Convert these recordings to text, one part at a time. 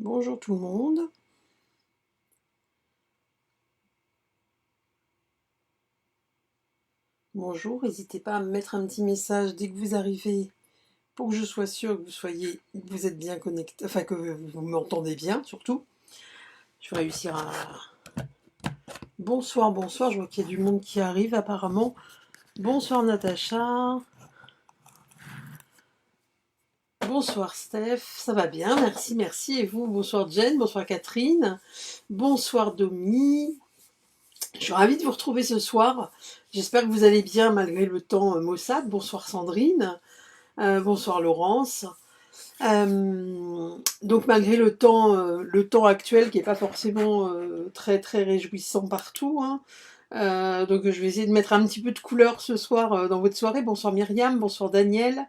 Bonjour tout le monde. Bonjour, n'hésitez pas à me mettre un petit message dès que vous arrivez pour que je sois sûre que vous êtes bien connecté, enfin que vous m'entendez bien surtout. Je vais réussir à... Bonsoir, bonsoir, je vois qu'il y a du monde qui arrive apparemment. Bonsoir Natacha. Bonsoir Steph, ça va bien, merci, merci. Et vous, bonsoir Jen, bonsoir Catherine, bonsoir Domi. Je suis ravie de vous retrouver ce soir. J'espère que vous allez bien malgré le temps maussade. Bonsoir Sandrine. Bonsoir Laurence. Donc malgré le temps actuel qui n'est pas forcément très très réjouissant partout, hein, donc je vais essayer de mettre un petit peu de couleur ce soir dans votre soirée. Bonsoir Myriam, bonsoir Daniel,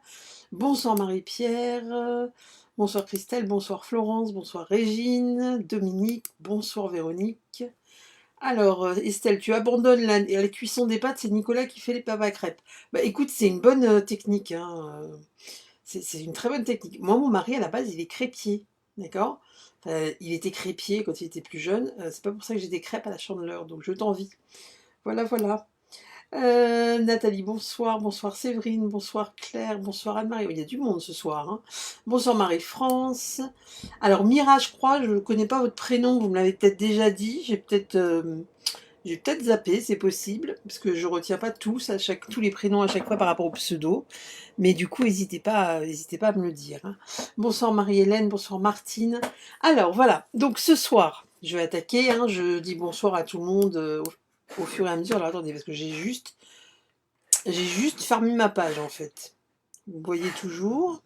bonsoir Marie-Pierre, bonsoir Christelle, bonsoir Florence, bonsoir Régine, Dominique, bonsoir Véronique. Alors Estelle, tu abandonnes la cuisson des pâtes, c'est Nicolas qui fait les pâtes à crêpes. Bah écoute, c'est une bonne technique, hein. C'est une très bonne technique. Moi, mon mari, à la base, il est crêpier. D'accord. Il était crêpier quand il était plus jeune. C'est pas pour ça que j'ai des crêpes à la Chandeleur. Donc, je t'envie. Voilà, voilà. Nathalie, bonsoir. Bonsoir Séverine. Bonsoir Claire. Bonsoir Anne-Marie. Il y a du monde ce soir, hein. Bonsoir Marie-France. Alors, Mira, je crois, je ne connais pas votre prénom. Vous me l'avez peut-être déjà dit. J'ai peut-être zappé, c'est possible, parce que je retiens pas tous les prénoms à chaque fois par rapport au pseudo. Mais du coup, n'hésitez pas à me le dire, hein. Bonsoir Marie-Hélène, bonsoir Martine. Alors voilà, donc ce soir, je vais attaquer, hein, je dis bonsoir à tout le monde au fur et à mesure. Alors attendez, parce que j'ai juste fermé ma page en fait. Vous voyez toujours.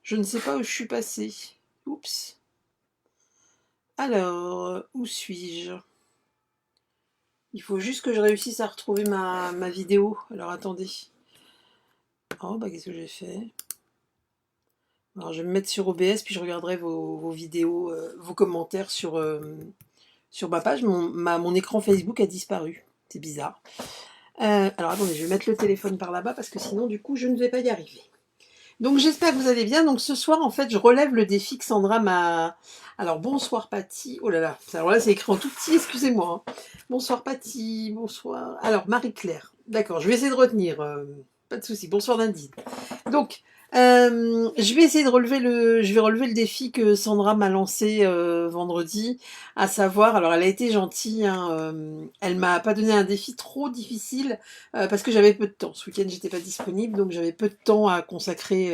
Je ne sais pas où je suis passée. Oups. Alors, où suis-je? Il faut juste que je réussisse à retrouver ma vidéo. Alors attendez. Oh, bah qu'est-ce que j'ai fait? Alors je vais me mettre sur OBS, puis je regarderai vos vidéos, vos commentaires sur ma page. Mon écran Facebook a disparu. C'est bizarre. Alors attendez, je vais mettre le téléphone par là-bas parce que sinon du coup je ne vais pas y arriver. Donc j'espère que vous allez bien. Donc ce soir en fait je relève le défi que Sandra m'a... Alors bonsoir Patty. Oh là là, alors là c'est écrit en tout petit, excusez-moi, hein. Bonsoir Patty, bonsoir. Alors Marie-Claire, d'accord, je vais essayer de retenir. Pas de souci. Bonsoir Nadine. Donc, je vais relever le défi que Sandra m'a lancé vendredi, à savoir, alors elle a été gentille, hein, elle m'a pas donné un défi trop difficile parce que j'avais peu de temps. Ce week-end, j'étais pas disponible, donc j'avais peu de temps à consacrer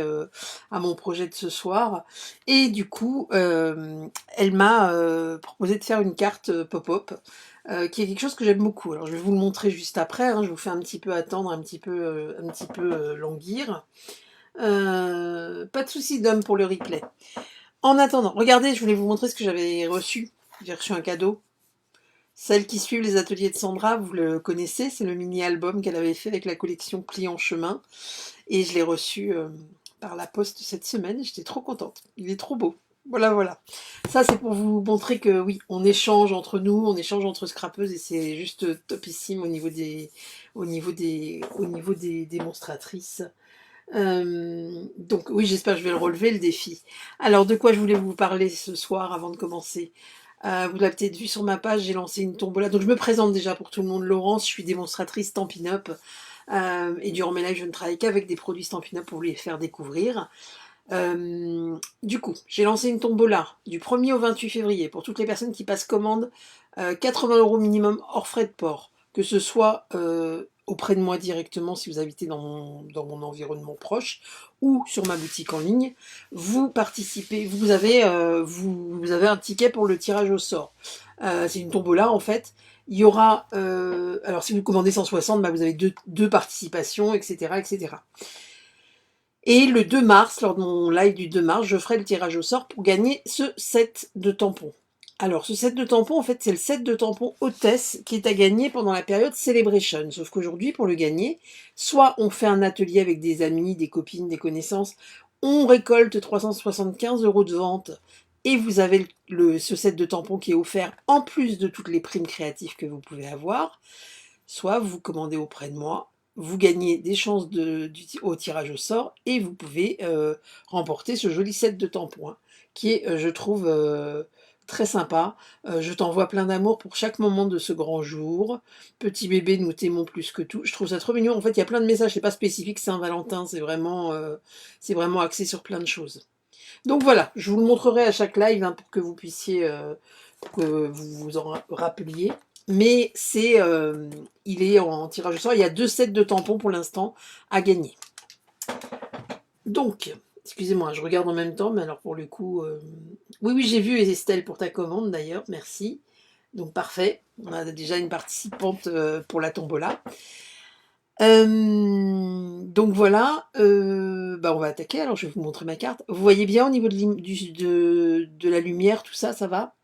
à mon projet de ce soir. Et du coup, elle m'a proposé de faire une carte pop-up. Qui est quelque chose que j'aime beaucoup. Alors je vais vous le montrer juste après, hein, je vous fais un petit peu attendre, un petit peu languir. Pas de souci d'homme pour le replay. En attendant, regardez, je voulais vous montrer ce que j'avais reçu. J'ai reçu un cadeau. Celles qui suivent les ateliers de Sandra, vous le connaissez, c'est le mini-album qu'elle avait fait avec la collection Pli en chemin. Et je l'ai reçu par la poste cette semaine. J'étais trop contente. Il est trop beau. Voilà, voilà. Ça, c'est pour vous montrer que oui, on échange entre nous, on échange entre scrapeuses et c'est juste topissime au niveau des démonstratrices. Donc oui, j'espère que je vais le relever, le défi. Alors, de quoi je voulais vous parler ce soir avant de commencer? Vous l'avez peut-être vu sur ma page, j'ai lancé une tombola. Donc je me présente déjà pour tout le monde. Laurence, je suis démonstratrice Stampin' Up. Et durant mes lives, je ne travaille qu'avec des produits Stampin' Up pour les faire découvrir. Du coup, j'ai lancé une tombola du 1er au 28 février pour toutes les personnes qui passent commande 80 € minimum hors frais de port. Que ce soit auprès de moi directement si vous habitez dans mon environnement proche ou sur ma boutique en ligne, vous participez, vous avez un ticket pour le tirage au sort. C'est une tombola en fait. Il y aura, alors si vous commandez 160, bah vous avez deux participations, etc., etc. Et le 2 mars, lors de mon live du 2 mars, je ferai le tirage au sort pour gagner ce set de tampons. Alors, ce set de tampons, en fait, c'est le set de tampons hôtesse qui est à gagner pendant la période Celebration. Sauf qu'aujourd'hui, pour le gagner, soit on fait un atelier avec des amis, des copines, des connaissances, on récolte 375 € de vente et vous avez ce set de tampons qui est offert en plus de toutes les primes créatives que vous pouvez avoir. Soit vous commandez auprès de moi, vous gagnez des chances au tirage au sort et vous pouvez remporter ce joli set de tampons, hein, qui est, je trouve, très sympa. Je t'envoie plein d'amour pour chaque moment de ce grand jour. Petit bébé, nous t'aimons plus que tout. Je trouve ça trop mignon. En fait, il y a plein de messages, c'est pas spécifique Saint-Valentin, c'est vraiment axé sur plein de choses. Donc voilà, je vous le montrerai à chaque live hein, pour que vous puissiez, pour que vous vous en rappeliez. Mais il est en tirage au sort. Il y a 2 sets de tampons pour l'instant à gagner. Donc, excusez-moi, je regarde en même temps, mais alors pour le coup, oui, oui, j'ai vu Estelle pour ta commande d'ailleurs, merci. Donc parfait, on a déjà une participante pour la tombola. Donc voilà, bah on va attaquer, alors je vais vous montrer ma carte. Vous voyez bien au niveau de la lumière, tout ça, ça va?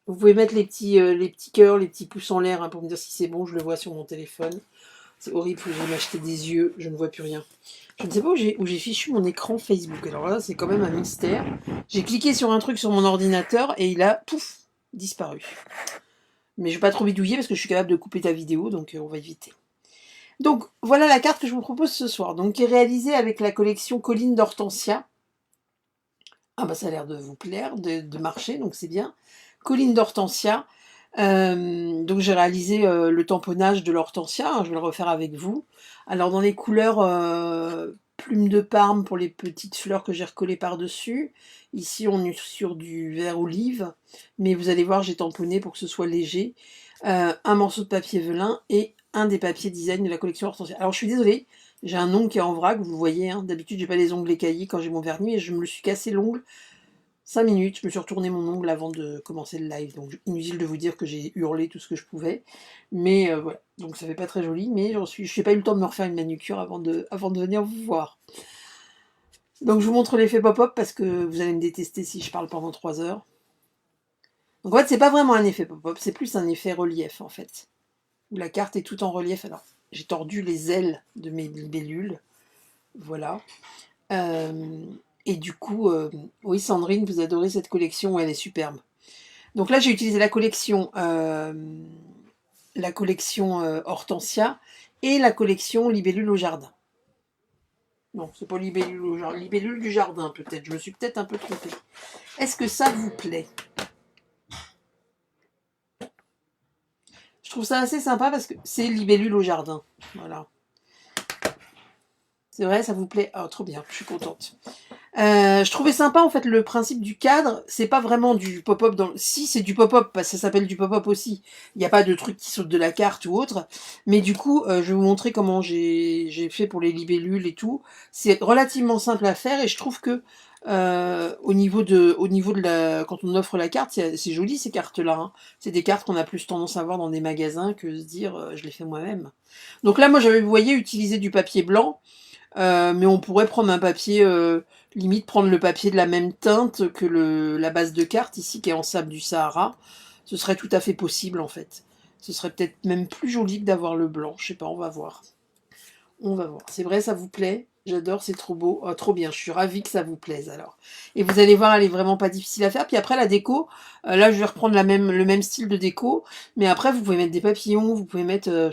Vous pouvez mettre les petits cœurs, les petits pouces en l'air hein, pour me dire si c'est bon, je le vois sur mon téléphone. C'est horrible, faut que j'aille m'acheter des yeux, je ne vois plus rien. Je ne sais pas où j'ai fichu mon écran Facebook. Alors là, c'est quand même un mystère. J'ai cliqué sur un truc sur mon ordinateur et il a, pouf, disparu. Mais je ne vais pas trop bidouiller parce que je suis capable de couper ta vidéo, donc on va éviter. Donc, voilà la carte que je vous propose ce soir. Donc, qui est réalisée avec la collection Colline d'Hortensia. Ah bah ça a l'air de vous plaire, de marcher, donc c'est bien. Colline d'Hortensia. Donc j'ai réalisé le tamponnage de l'hortensia, hein, je vais le refaire avec vous. Alors dans les couleurs plume de Parme pour les petites fleurs que j'ai recollées par-dessus. Ici on est sur du vert olive, mais vous allez voir j'ai tamponné pour que ce soit léger. Un morceau de papier velin et un des papiers design de la collection Hortensia. Alors je suis désolée, j'ai un ongle qui est en vrac, vous voyez, hein. D'habitude j'ai pas les ongles écaillés quand j'ai mon vernis et je me le suis cassé l'ongle 5 minutes, je me suis retourné mon ongle avant de commencer le live, donc inutile de vous dire que j'ai hurlé tout ce que je pouvais, mais voilà, donc ça fait pas très joli, mais je n'ai pas eu le temps de me refaire une manucure avant de venir vous voir. Donc je vous montre l'effet pop-up parce que vous allez me détester si je parle pendant 3 heures. Donc en fait c'est pas vraiment un effet pop-up, c'est plus un effet relief en fait, où la carte est tout en relief. Alors j'ai tordu les ailes de mes libellules, voilà. Et du coup, oui Sandrine, vous adorez cette collection, elle est superbe. Donc là, j'ai utilisé la collection Hortensia et la collection Libellule au jardin. Non, c'est pas Libellule au jardin, Libellule du jardin peut-être. Je me suis peut-être un peu trompée. Est-ce que ça vous plaît? Je trouve ça assez sympa parce que c'est Libellule au jardin. Voilà. C'est vrai, ça vous plaît? Ah, trop bien, je suis contente. Je trouvais sympa en fait le principe du cadre, c'est pas vraiment du pop-up si c'est du pop-up parce que ça s'appelle du pop-up aussi. Il n'y a pas de truc qui saute de la carte ou autre, mais du coup je vais vous montrer comment j'ai fait pour les libellules et tout. C'est relativement simple à faire et je trouve que au niveau de la quand on offre la carte, c'est joli ces cartes-là. Hein. C'est des cartes qu'on a plus tendance à voir dans des magasins que se dire je les fais moi-même. Donc là moi j'avais vous voyez utiliser du papier blanc. Mais on pourrait prendre un papier, limite prendre le papier de la même teinte que la base de carte ici qui est en sable du Sahara. Ce serait tout à fait possible en fait. Ce serait peut-être même plus joli que d'avoir le blanc. Je sais pas, on va voir. On va voir. C'est vrai, ça vous plaît? J'adore, c'est trop beau. Oh, trop bien, je suis ravie que ça vous plaise alors. Et vous allez voir, elle est vraiment pas difficile à faire. Puis après, la déco, là je vais reprendre le même style de déco. Mais après, vous pouvez mettre des papillons, vous pouvez mettre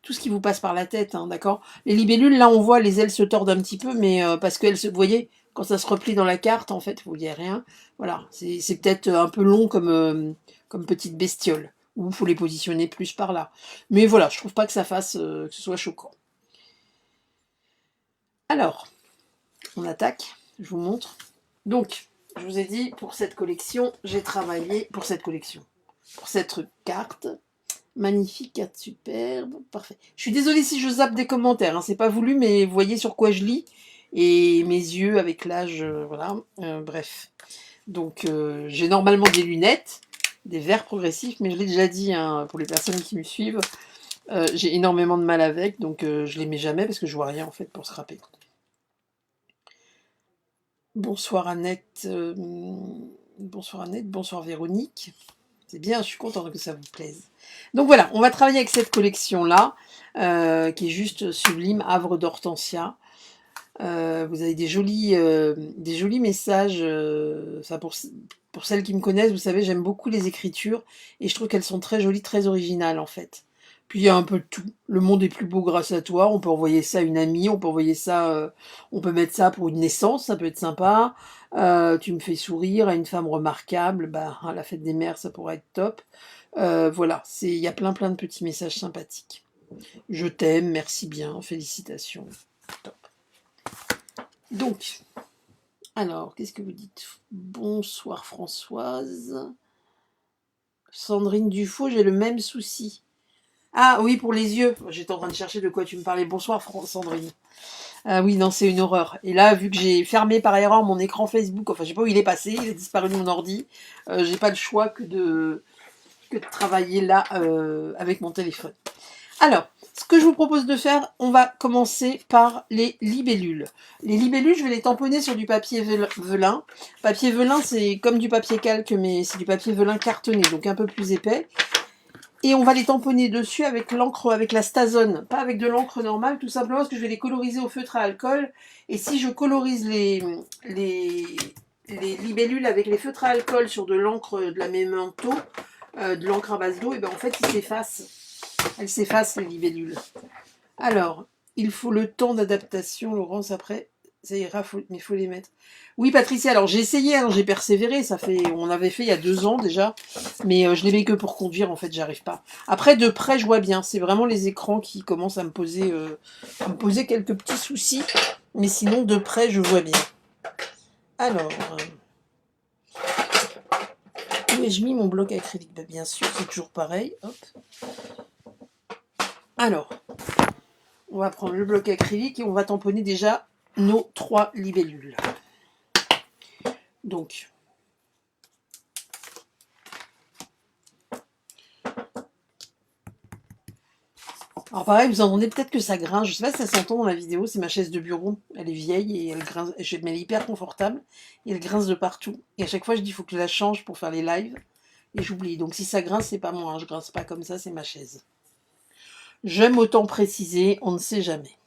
tout ce qui vous passe par la tête, hein, d'accord? Les libellules, là on voit, les ailes se tordent un petit peu, mais parce qu'elles se... Vous voyez, quand ça se replie dans la carte, en fait, vous voyez rien. Voilà, c'est peut-être un peu long comme petite bestiole. Ou il faut les positionner plus par là. Mais voilà, je trouve pas que ça fasse, que ce soit choquant. Alors, on attaque, je vous montre. Donc, je vous ai dit, pour cette collection, j'ai travaillé pour cette carte. Magnifique, carte superbe, parfait. Je suis désolée si je zappe des commentaires, hein, c'est pas voulu, mais vous voyez sur quoi je lis. Et mes yeux avec l'âge, voilà, bref. Donc, j'ai normalement des lunettes, des verres progressifs, mais je l'ai déjà dit hein, pour les personnes qui me suivent. J'ai énormément de mal avec, donc je les mets jamais parce que je vois rien en fait pour scraper. Bonsoir Annette, bonsoir Véronique. C'est bien, je suis contente que ça vous plaise. Donc voilà, on va travailler avec cette collection-là, qui est juste sublime, Havre d'Hortensia. Vous avez des jolis messages. Ça pour celles qui me connaissent, vous savez, j'aime beaucoup les écritures et je trouve qu'elles sont très jolies, très originales en fait. Puis il y a un peu de tout. Le monde est plus beau grâce à toi. On peut envoyer ça à une amie, on peut envoyer ça, on peut mettre ça pour une naissance, ça peut être sympa. Tu me fais sourire à une femme remarquable, bah à la fête des mères, ça pourrait être top. Voilà, il y a plein de petits messages sympathiques. Je t'aime, merci bien, félicitations. Top. Donc, alors, qu'est-ce que vous dites? Bonsoir Françoise. Sandrine Dufaux, j'ai le même souci. Ah oui, pour les yeux. J'étais en train de chercher de quoi tu me parlais. Bonsoir Sandrine. Ah oui, non, c'est une horreur. Et là, vu que j'ai fermé par erreur mon écran Facebook, enfin, je sais pas où il est passé, il a disparu de mon ordi, j'ai pas le choix que de travailler là avec mon téléphone. Alors, ce que je vous propose de faire, on va commencer par les libellules. Les libellules, je vais les tamponner sur du papier velin. Papier velin, c'est comme du papier calque, mais c'est du papier velin cartonné, donc un peu plus épais. Et on va les tamponner dessus avec l'encre, avec la Stazone, pas avec de l'encre normale, tout simplement parce que je vais les coloriser au feutre à alcool. Et si je colorise les libellules avec les feutres à alcool sur de l'encre de la Memento, de l'encre à base d'eau, et ben en fait ils s'effacent. Elles s'effacent les libellules. Alors, il faut le temps d'adaptation, Laurence, après, ça ira, mais il faut les mettre. Oui, Patricia, alors j'ai essayé, alors j'ai persévéré, on avait fait il y a 2 ans déjà, mais je les mets que pour conduire, en fait, j'arrive pas. Après, de près, je vois bien, c'est vraiment les écrans qui commencent à me poser quelques petits soucis, mais sinon, de près, je vois bien. Alors, où ai-je mis mon bloc acrylique? Bah, bien sûr, c'est toujours pareil, hop. Alors, on va prendre le bloc acrylique et on va tamponner déjà nos 3 libellules. Donc, alors pareil, vous entendez peut-être que ça grince. Je sais pas si ça s'entend dans la vidéo, c'est ma chaise de bureau. Elle est vieille et elle grince. Mais elle est hyper confortable et elle grince de partout. Et à chaque fois, je dis il faut que je la change pour faire les lives et j'oublie. Donc si ça grince, c'est pas moi. Hein. Je grince pas comme ça, c'est ma chaise. J'aime autant préciser, on ne sait jamais.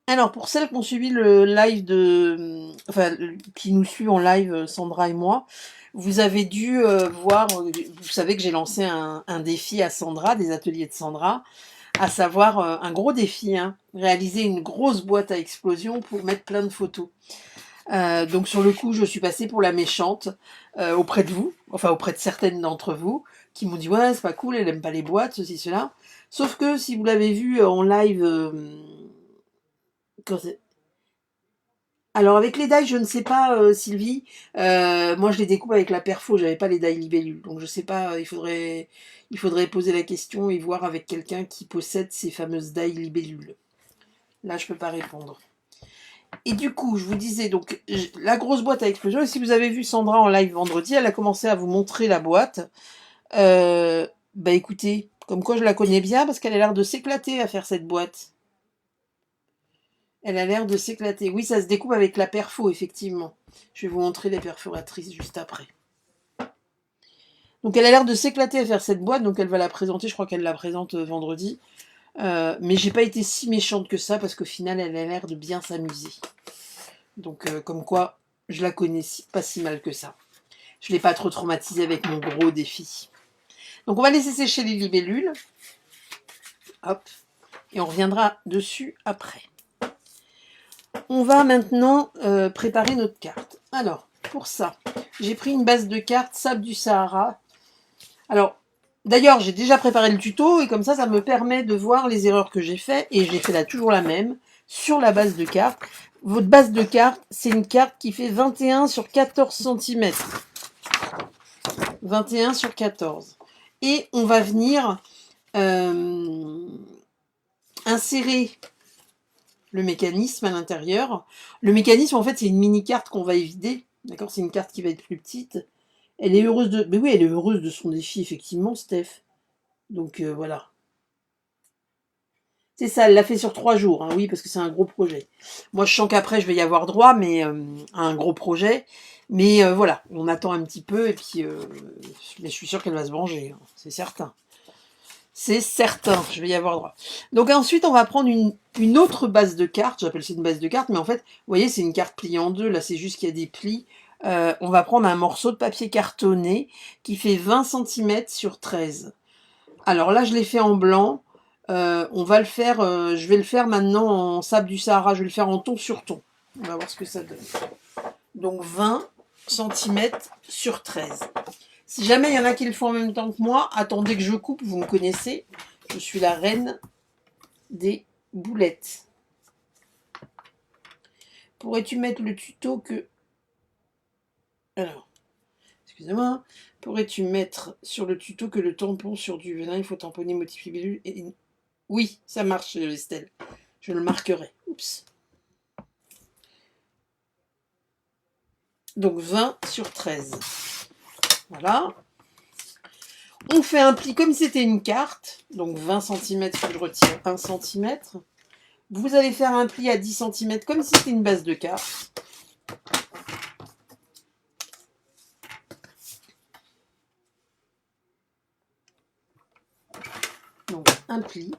Alors, pour celles qui ont suivi le live qui nous suivent en live, Sandra et moi, vous avez dû voir, vous savez que j'ai lancé un défi à Sandra, des ateliers de Sandra, à savoir un gros défi, hein, réaliser une grosse boîte à explosion pour mettre plein de photos. Donc sur le coup, je suis passée pour la méchante auprès de vous, enfin auprès de certaines d'entre vous, qui m'ont dit ouais, c'est pas cool, elle aime pas les boîtes, ceci, cela. Sauf que si vous l'avez vu en live... alors avec les die, je ne sais pas, Sylvie. Moi, je les découpe avec la perfo. J'avais pas les die libellules, donc je sais pas. Il faudrait poser la question et voir avec quelqu'un qui possède ces fameuses die libellules. Là, je peux pas répondre. Et du coup, je vous disais donc la grosse boîte à explosion. Et si vous avez vu Sandra en live vendredi, elle a commencé à vous montrer la boîte. Bah écoutez, comme quoi je la connais bien parce qu'elle a l'air de s'éclater à faire cette boîte. Elle a l'air de s'éclater. Oui, ça se découpe avec la perfo, effectivement. Je vais vous montrer les perforatrices juste après. Donc elle a l'air de s'éclater à faire cette boîte, donc elle va la présenter, je crois qu'elle la présente vendredi. Mais j'ai pas été si méchante que ça, parce qu'au final, elle a l'air de bien s'amuser. Donc comme quoi, je la connais pas si mal que ça. Je l'ai pas trop traumatisée avec mon gros défi. Donc on va laisser sécher les libellules. Hop. Et on reviendra dessus après. On va maintenant préparer notre carte. Alors, pour ça, j'ai pris une base de cartes Sable du Sahara. Alors, d'ailleurs, j'ai déjà préparé le tuto et comme ça me permet de voir les erreurs que j'ai faites. Et j'ai fait là toujours la même sur la base de cartes. Votre base de cartes, c'est une carte qui fait 21 sur 14 cm. 21 sur 14. Et on va venir insérer le mécanisme à l'intérieur. Le mécanisme, en fait, c'est une mini-carte qu'on va vider. D'accord, c'est une carte qui va être plus petite. Elle est heureuse de... Mais oui, elle est heureuse de son défi, effectivement, Steph. Donc, voilà. C'est ça, elle l'a fait sur 3 jours, hein, oui, parce que c'est un gros projet. Moi, je sens qu'après, je vais y avoir droit, mais à un gros projet. Mais voilà, on attend un petit peu, et puis... mais je suis sûre qu'elle va se venger, hein, c'est certain. C'est certain, je vais y avoir droit. Donc ensuite, on va prendre une autre base de cartes. J'appelle ça une base de cartes, mais en fait, vous voyez, c'est une carte pliée en deux. Là, c'est juste qu'il y a des plis. On va prendre un morceau de papier cartonné qui fait 20 cm sur 13. Alors là, je l'ai fait en blanc. On va le faire, je vais le faire maintenant en sable du Sahara. Je vais le faire en ton sur ton. On va voir ce que ça donne. Donc 20 cm sur 13. Si jamais il y en a qui le font en même temps que moi, attendez que je coupe, vous me connaissez. Je suis la reine des boulettes. Pourrais-tu mettre le tuto que... Alors, excusez-moi. Pourrais-tu mettre sur le tuto que le tampon sur du venin, il faut tamponner, modifier bellule et... Oui, ça marche, Estelle. Je le marquerai. Oups. Donc 20 sur 13. Voilà. On fait un pli comme si c'était une carte. Donc 20 cm, je retire 1 cm. Vous allez faire un pli à 10 cm comme si c'était une base de carte. Donc un pli.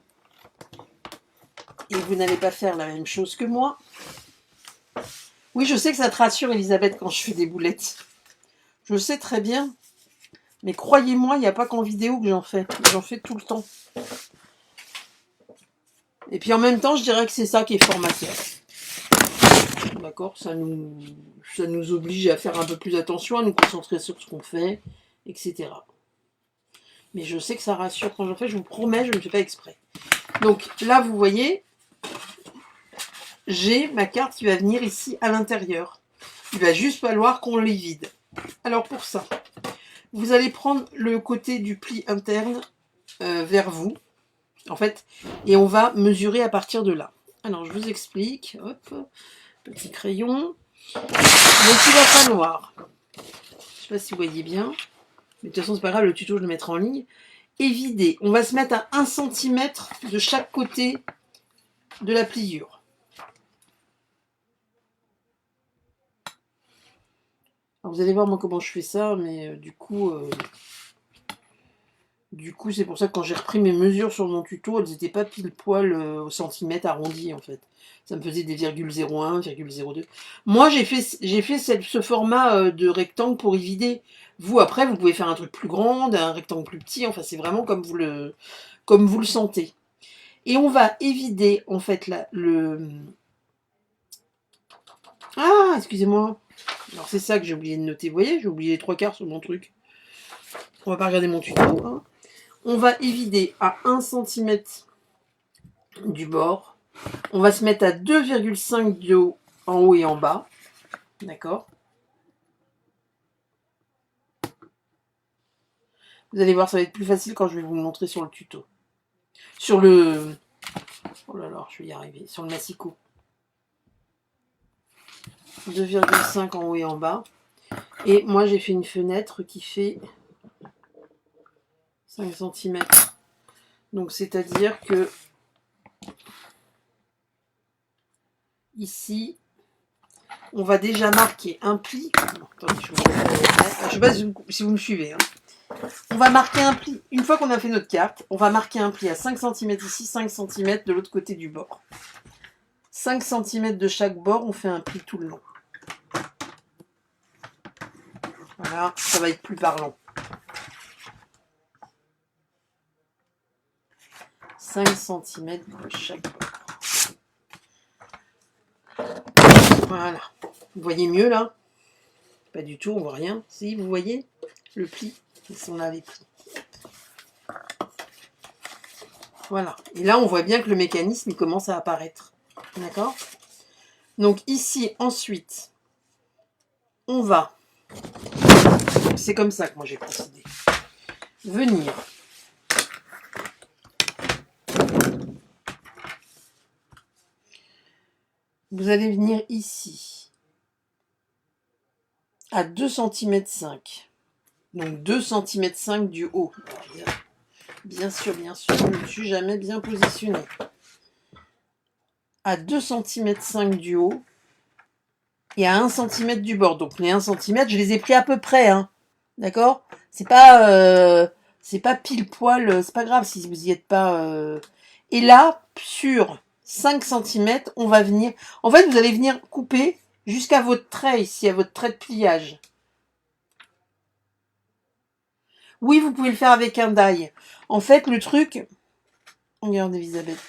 Et vous n'allez pas faire la même chose que moi. Oui, je sais que ça te rassure, Elisabeth, quand je fais des boulettes. Je sais très bien. Mais croyez-moi, il n'y a pas qu'en vidéo que j'en fais. J'en fais tout le temps. Et puis en même temps, je dirais que c'est ça qui est formateur. D'accord, ça nous oblige à faire un peu plus attention, à nous concentrer sur ce qu'on fait, etc. Mais je sais que ça rassure quand j'en fais, je vous promets, je ne fais pas exprès. Donc là, vous voyez, j'ai ma carte qui va venir ici à l'intérieur. Il va juste falloir qu'on les vide. Alors pour ça, vous allez prendre le côté du pli interne vers vous, en fait, et on va mesurer à partir de là. Alors je vous explique, hop, petit crayon. Donc il va falloir, je ne sais pas si vous voyez bien, mais de toute façon c'est pas grave, le tuto je le mettrai en ligne, et vider. On va se mettre à 1 cm de chaque côté de la pliure. Alors vous allez voir moi comment je fais ça, mais du coup c'est pour ça que quand j'ai repris mes mesures sur mon tuto, elles n'étaient pas pile poil au centimètre arrondi en fait. Ça me faisait des 0,01, 0,02. Moi j'ai fait ce format de rectangle pour y vider. Vous après vous pouvez faire un truc plus grand, un rectangle plus petit, enfin c'est vraiment comme vous le sentez. Et on va évider en fait Ah, excusez-moi. Alors c'est ça que j'ai oublié de noter. Vous voyez, j'ai oublié les 3/4 sur mon truc. On va pas regarder mon tuto. Hein. On va évider à 1 cm du bord. On va se mettre à 2,5 de haut, en haut et en bas. D'accord. Vous allez voir, ça va être plus facile quand je vais vous montrer sur le tuto. Sur le... Oh là là, je vais y arriver. Sur le massicot. 2,5 en haut et en bas. Et moi, j'ai fait une fenêtre qui fait 5 cm. Donc, c'est-à-dire que ici, on va déjà marquer un pli. Non, attendez, je ne sais pas si vous me suivez. Hein. On va marquer un pli. Une fois qu'on a fait notre carte, on va marquer un pli à 5 cm ici, 5 cm de l'autre côté du bord. 5 cm de chaque bord, on fait un pli tout le long. Voilà, ça va être plus parlant. 5 cm de chaque bord. Voilà. Vous voyez mieux là? Pas du tout, on voit rien. Si, vous voyez le pli? Si on avait pris. Voilà. Et là, on voit bien que le mécanisme, il commence à apparaître. D'accord? Donc ici, ensuite, on va... C'est comme ça que moi j'ai procédé. Venir. Vous allez venir ici. À 2,5 cm. Donc 2,5 cm du haut. Bien sûr, je ne me suis jamais bien positionnée. À 2,5 cm du haut et à 1 cm du bord. Donc les 1 cm, je les ai pris à peu près. Hein. D'accord ? C'est pas C'est pas pile poil, c'est pas grave si vous y êtes pas. Et là, sur 5 centimètres, on va venir. En fait, vous allez venir couper jusqu'à votre trait ici, à votre trait de pliage. Oui, vous pouvez le faire avec un die. En fait, le truc. Regardez, Elisabeth,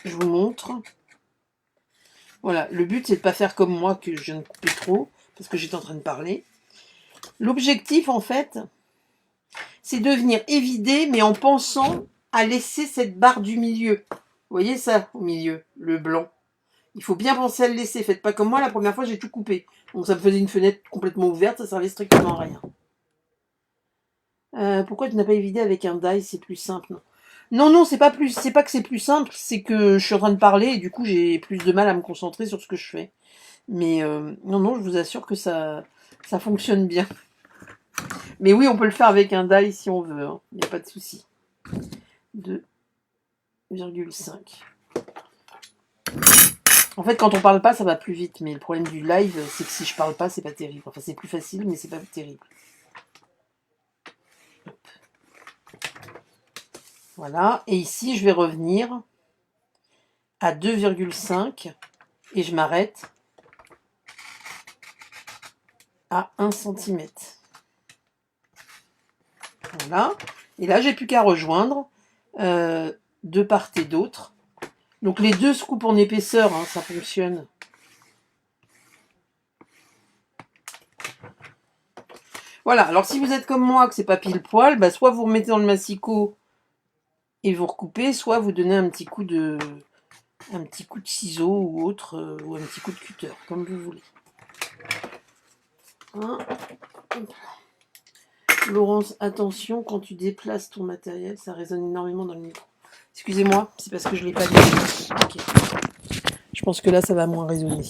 je vous montre. Voilà, le but, c'est de pas faire comme moi, que je viens de couper trop, parce que j'étais en train de parler. L'objectif, en fait, c'est de venir évider, mais en pensant à laisser cette barre du milieu. Vous voyez ça, au milieu, le blanc. Il faut bien penser à le laisser. Faites pas comme moi, la première fois, j'ai tout coupé. Donc ça me faisait une fenêtre complètement ouverte, ça servait strictement à rien. Pourquoi tu n'as pas évidé avec un die, c'est plus simple, non, non, c'est pas que c'est plus simple, c'est que je suis en train de parler et du coup j'ai plus de mal à me concentrer sur ce que je fais. Mais non, non, je vous assure que ça fonctionne bien. Mais oui, on peut le faire avec un die si on veut, hein. Il n'y a pas de souci. 2,5. En fait, quand on parle pas, ça va plus vite. Mais le problème du live, c'est que si je parle pas, c'est pas terrible. Enfin, c'est plus facile, mais c'est pas terrible. Voilà. Et ici, je vais revenir à 2,5 et je m'arrête à 1 cm. Voilà. Et là, j'ai plus qu'à rejoindre de part et d'autre. Donc les deux se coupent en épaisseur, hein, ça fonctionne. Voilà, alors si vous êtes comme moi, que c'est pas pile poil, bah, soit vous remettez dans le massicot et vous recoupez, soit vous donnez un petit coup de ciseau ou autre, ou un petit coup de cutter, comme vous voulez. Hein. Laurence, attention, quand tu déplaces ton matériel, ça résonne énormément dans le micro. Excusez-moi, c'est parce que je ne l'ai pas dit. Okay. Je pense que là, ça va moins résonner.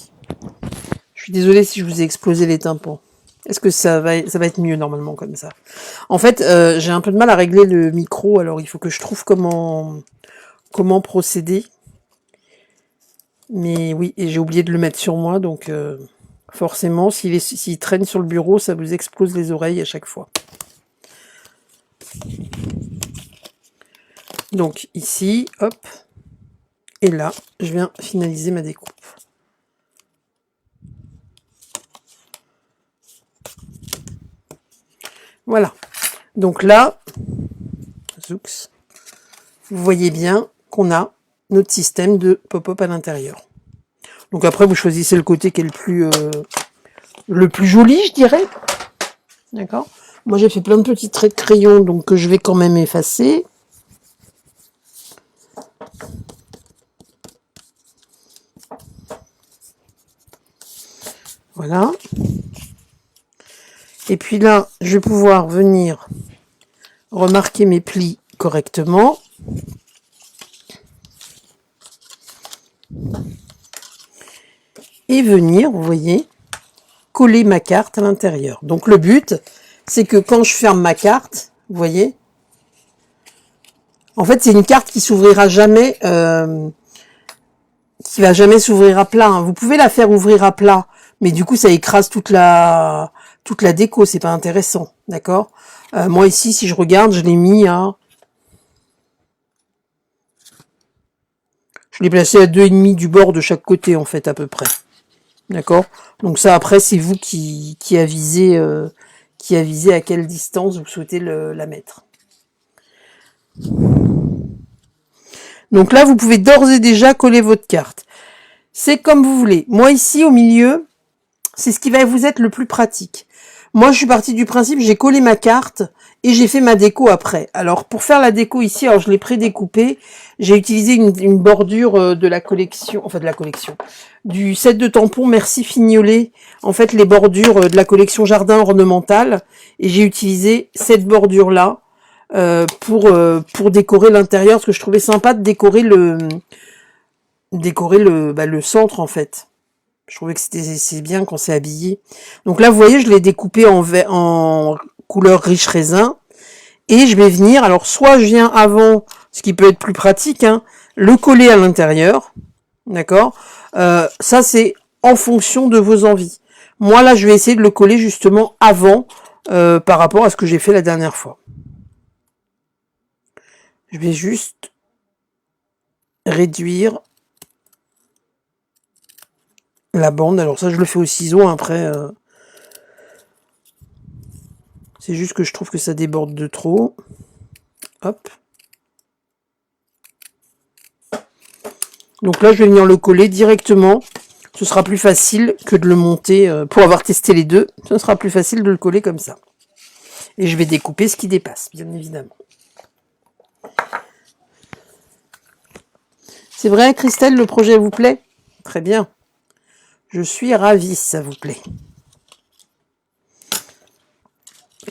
Je suis désolée si je vous ai explosé les tympans. Est-ce que ça va être mieux normalement comme ça? En fait, j'ai un peu de mal à régler le micro, alors il faut que je trouve comment procéder. Mais oui, et j'ai oublié de le mettre sur moi, donc forcément, s'il traîne sur le bureau, ça vous explose les oreilles à chaque fois. Donc ici, hop, et là, je viens finaliser ma découpe. Voilà. Donc là, zoux, vous voyez bien qu'on a notre système de pop-up à l'intérieur. Donc après, vous choisissez le côté qui est le plus joli, je dirais. D'accord. Moi, j'ai fait plein de petits traits de crayon, donc que je vais quand même effacer. Voilà. Et puis là, je vais pouvoir venir remarquer mes plis correctement. Et venir, vous voyez, coller ma carte à l'intérieur. Donc le but, c'est que quand je ferme ma carte, vous voyez, en fait c'est une carte qui s'ouvrira jamais, qui va jamais s'ouvrir à plat. Hein. Vous pouvez la faire ouvrir à plat, mais du coup ça écrase toute la déco, c'est pas intéressant, d'accord. Moi ici, si je regarde, je l'ai mis à... Je l'ai placé à 2,5 du bord de chaque côté, en fait, à peu près. D'accord. Donc ça, après, c'est vous qui avisez à quelle distance vous souhaitez la mettre. Donc là, vous pouvez d'ores et déjà coller votre carte. C'est comme vous voulez. Moi, ici, au milieu, c'est ce qui va vous être le plus pratique. Moi, je suis partie du principe, j'ai collé ma carte et j'ai fait ma déco après. Alors, pour faire la déco ici, alors je l'ai pré-découpée. J'ai utilisé une bordure de la collection, enfin de la collection, du set de tampons Merci Fignolet. En fait, les bordures de la collection Jardin Ornemental. Et j'ai utilisé cette bordure-là pour décorer l'intérieur, parce que je trouvais sympa de décorer le centre, en fait. Je trouvais que c'est bien quand c'est habillé. Donc là, vous voyez, je l'ai découpé en couleur riche raisin. Et je vais venir, alors soit je viens avant, ce qui peut être plus pratique, hein, le coller à l'intérieur. D'accord. Ça, c'est en fonction de vos envies. Moi, là, je vais essayer de le coller justement avant par rapport à ce que j'ai fait la dernière fois. Je vais juste réduire la bande. Alors ça, je le fais au ciseau. Après, c'est juste que je trouve que ça déborde de trop. Hop. Donc là, je vais venir le coller directement. Ce sera plus facile que de le monter. Pour avoir testé les deux, ce sera plus facile de le coller comme ça. Et je vais découper ce qui dépasse, bien évidemment. C'est vrai, Christelle, le projet vous plaît? Très bien. Je suis ravie si ça vous plaît.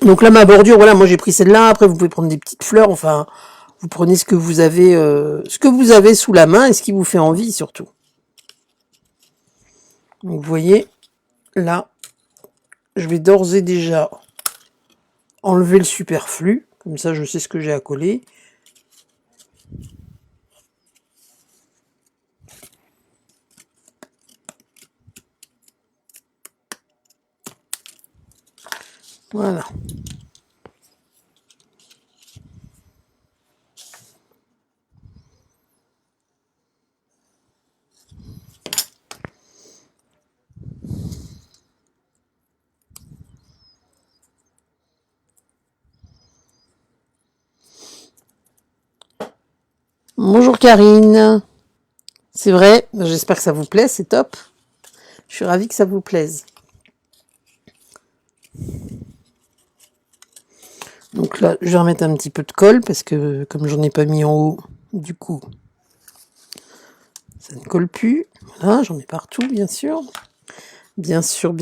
Donc là, ma bordure, voilà, moi j'ai pris celle-là. Après, vous pouvez prendre des petites fleurs. Enfin, vous prenez ce que vous avez sous la main et ce qui vous fait envie, surtout. Donc, vous voyez, là, je vais d'ores et déjà enlever le superflu. Comme ça, je sais ce que j'ai à coller. Voilà. Bonjour Karine. C'est vrai, j'espère que ça vous plaît, c'est top. Je suis ravie que ça vous plaise. Donc là, je vais remettre un petit peu de colle parce que comme j'en ai pas mis en haut, du coup, ça ne colle plus. Voilà, j'en ai partout, bien sûr. Bien sûr,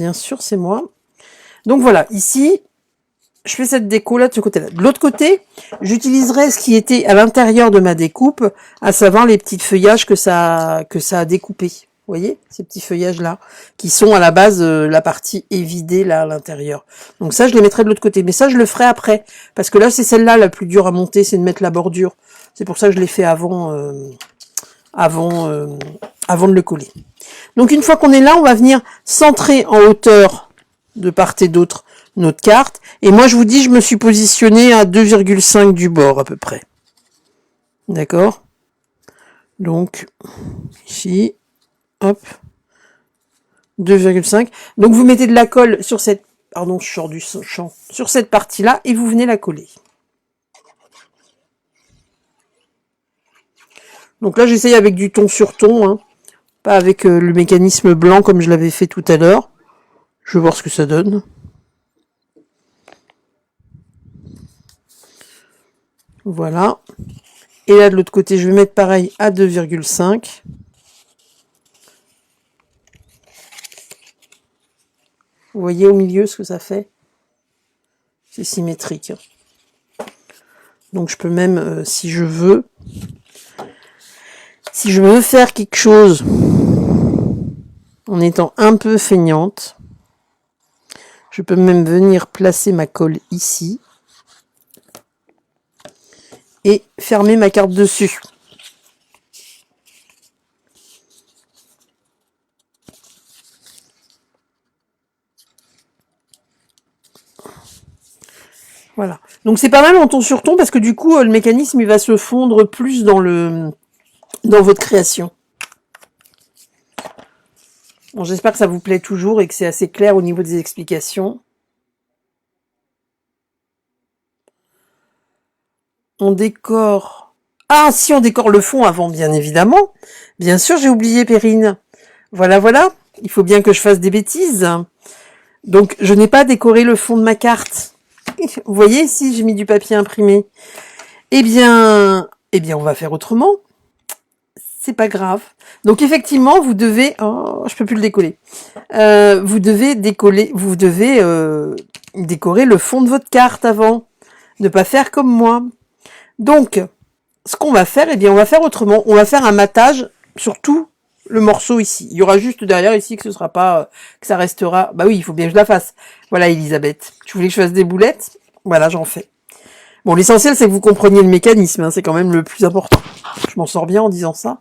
c'est moi. Donc voilà, ici, je fais cette déco là de ce côté-là. De l'autre côté, j'utiliserai ce qui était à l'intérieur de ma découpe, à savoir les petits feuillages que ça a découpé. Vous voyez, ces petits feuillages-là, qui sont à la base la partie évidée là à l'intérieur. Donc ça, je les mettrai de l'autre côté. Mais ça, je le ferai après. Parce que là, c'est celle-là la plus dure à monter, c'est de mettre la bordure. C'est pour ça que je l'ai fait avant de le coller. Donc une fois qu'on est là, on va venir centrer en hauteur de part et d'autre notre carte. Et moi, je vous dis, je me suis positionnée à 2,5 du bord à peu près. D'accord? Donc, ici, hop, 2,5. Donc, vous mettez de la colle sur cette... Pardon, je sors du champ. Sur cette partie-là, et vous venez la coller. Donc là, j'essaye avec du ton sur ton, hein, pas avec le mécanisme blanc comme je l'avais fait tout à l'heure. Je vais voir ce que ça donne. Voilà. Et là, de l'autre côté, je vais mettre pareil à 2,5. Vous voyez au milieu ce que ça fait? C'est symétrique. Donc je peux même, si je veux faire quelque chose en étant un peu feignante, je peux même venir placer ma colle ici et fermer ma carte dessus. Voilà. Donc c'est pas mal en ton sur ton parce que du coup le mécanisme il va se fondre plus dans votre création. Bon, j'espère que ça vous plaît toujours et que c'est assez clair au niveau des explications. On décore... Ah, si, on décore le fond avant, bien évidemment. Bien sûr, j'ai oublié Perrine. Voilà. Il faut bien que je fasse des bêtises. Donc, je n'ai pas décoré le fond de ma carte. Vous voyez ici, j'ai mis du papier imprimé. Eh bien, on va faire autrement. C'est pas grave. Donc, effectivement, vous devez... Oh, je peux plus le décoller. Vous devez décorer le fond de votre carte avant. Ne pas faire comme moi. Donc, ce qu'on va faire, on va faire autrement. On va faire un matage sur tout le morceau ici. Il y aura juste derrière ici que ce sera pas, que ça restera. Bah oui, il faut bien que je la fasse. Voilà, Elisabeth. Tu voulais que je fasse des boulettes? Voilà, j'en fais. Bon, l'essentiel, c'est que vous compreniez le mécanisme. Hein, c'est quand même le plus important. Je m'en sors bien en disant ça.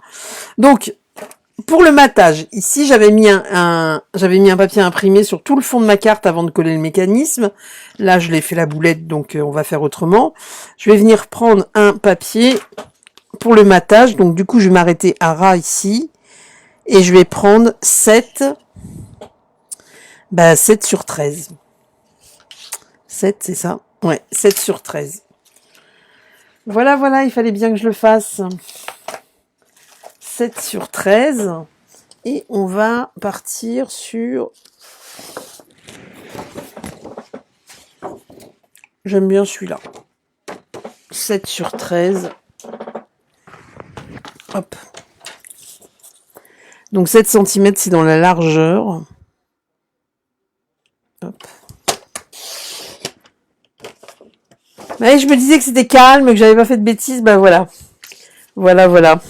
Donc, pour le matage, ici j'avais mis un papier imprimé sur tout le fond de ma carte avant de coller le mécanisme. Là je l'ai fait la boulette, donc on va faire autrement. Je vais venir prendre un papier pour le matage, donc du coup je vais m'arrêter à ras ici. Et je vais prendre 7 sur 13. 7, c'est ça? Ouais, 7 sur 13. Voilà, voilà, il fallait bien que je le fasse. 7 sur 13. Et on va partir sur... J'aime bien celui-là. 7 sur 13. Hop. Donc 7 cm, c'est dans la largeur. Hop. Mais je me disais que c'était calme, que j'avais pas fait de bêtises, ben voilà. Voilà, voilà.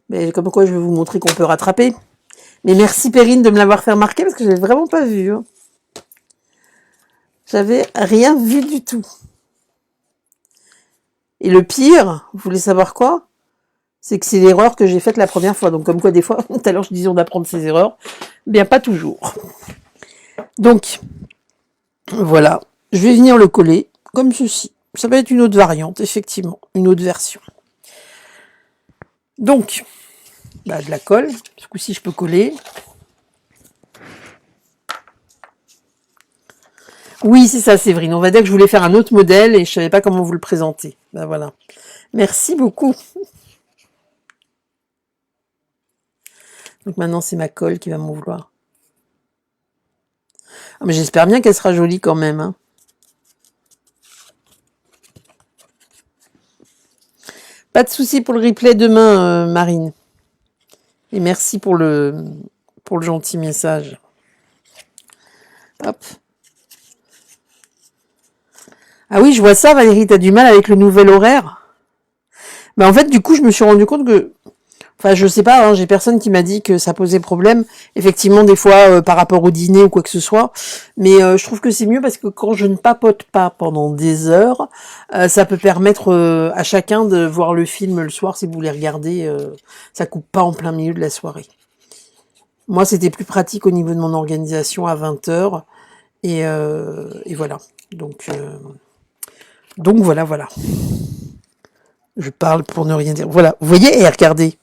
Mais comme quoi, je vais vous montrer qu'on peut rattraper. Mais merci Perrine de me l'avoir fait remarquer, parce que j'avais vraiment pas vu. Hein. J'avais rien vu du tout. Et le pire, vous voulez savoir quoi? C'est que c'est l'erreur que j'ai faite la première fois. Donc comme quoi, des fois, tout à l'heure, je disais on apprend ses erreurs. Bien, pas toujours. Donc, voilà. Je vais venir le coller comme ceci. Ça va être une autre variante, effectivement. Une autre version. Donc, de la colle. Ce coup-ci, je peux coller. Oui, c'est ça, Séverine. On va dire que je voulais faire un autre modèle et je savais pas comment vous le présenter. Ben voilà. Merci beaucoup. Donc maintenant, c'est ma colle qui va m'en vouloir. Ah, mais j'espère bien qu'elle sera jolie quand même. Hein. Pas de souci pour le replay demain, Marine. Et merci pour le gentil message. Hop. Ah oui, je vois ça, Valérie, t'as du mal avec le nouvel horaire. Mais en fait, du coup, je me suis rendu compte que... Enfin, je sais pas, hein, j'ai personne qui m'a dit que ça posait problème. Effectivement, des fois, par rapport au dîner ou quoi que ce soit. Mais je trouve que c'est mieux parce que quand je ne papote pas pendant des heures, ça peut permettre à chacun de voir le film le soir si vous voulez regarder. Ça coupe pas en plein milieu de la soirée. Moi, c'était plus pratique au niveau de mon organisation à 20h. Et voilà. Donc voilà, voilà. Je parle pour ne rien dire. Voilà, vous voyez, et regardez.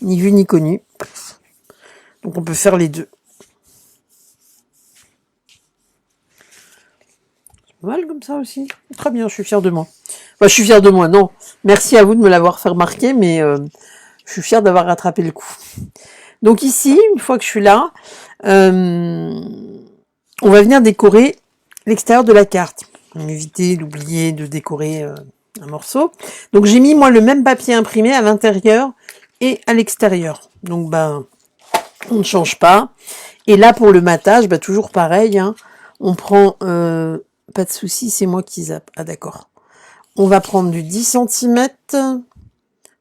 Ni vu ni connu. Donc on peut faire les deux. C'est pas mal comme ça aussi. Très bien, je suis fière de moi. Enfin, je suis fière de moi, non. Merci à vous de me l'avoir fait remarquer, mais je suis fière d'avoir rattrapé le coup. Donc ici, une fois que je suis là, on va venir décorer l'extérieur de la carte. Éviter d'oublier de décorer un morceau. Donc j'ai mis moi le même papier imprimé à l'intérieur et à l'extérieur. Donc on ne change pas. Et là pour le matage, toujours pareil. Hein, on prend pas de souci, c'est moi qui zappe. Ah d'accord. On va prendre du 10 cm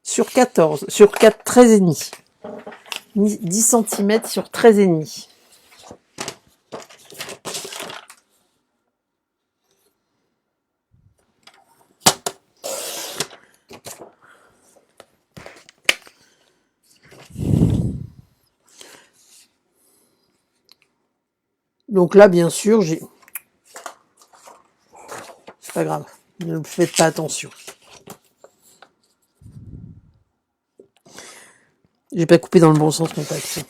sur 14, sur 4, 13,5. 10 cm sur 13,5. Donc là, bien sûr, j'ai... C'est pas grave, ne faites pas attention. J'ai pas coupé dans le bon sens mon papier.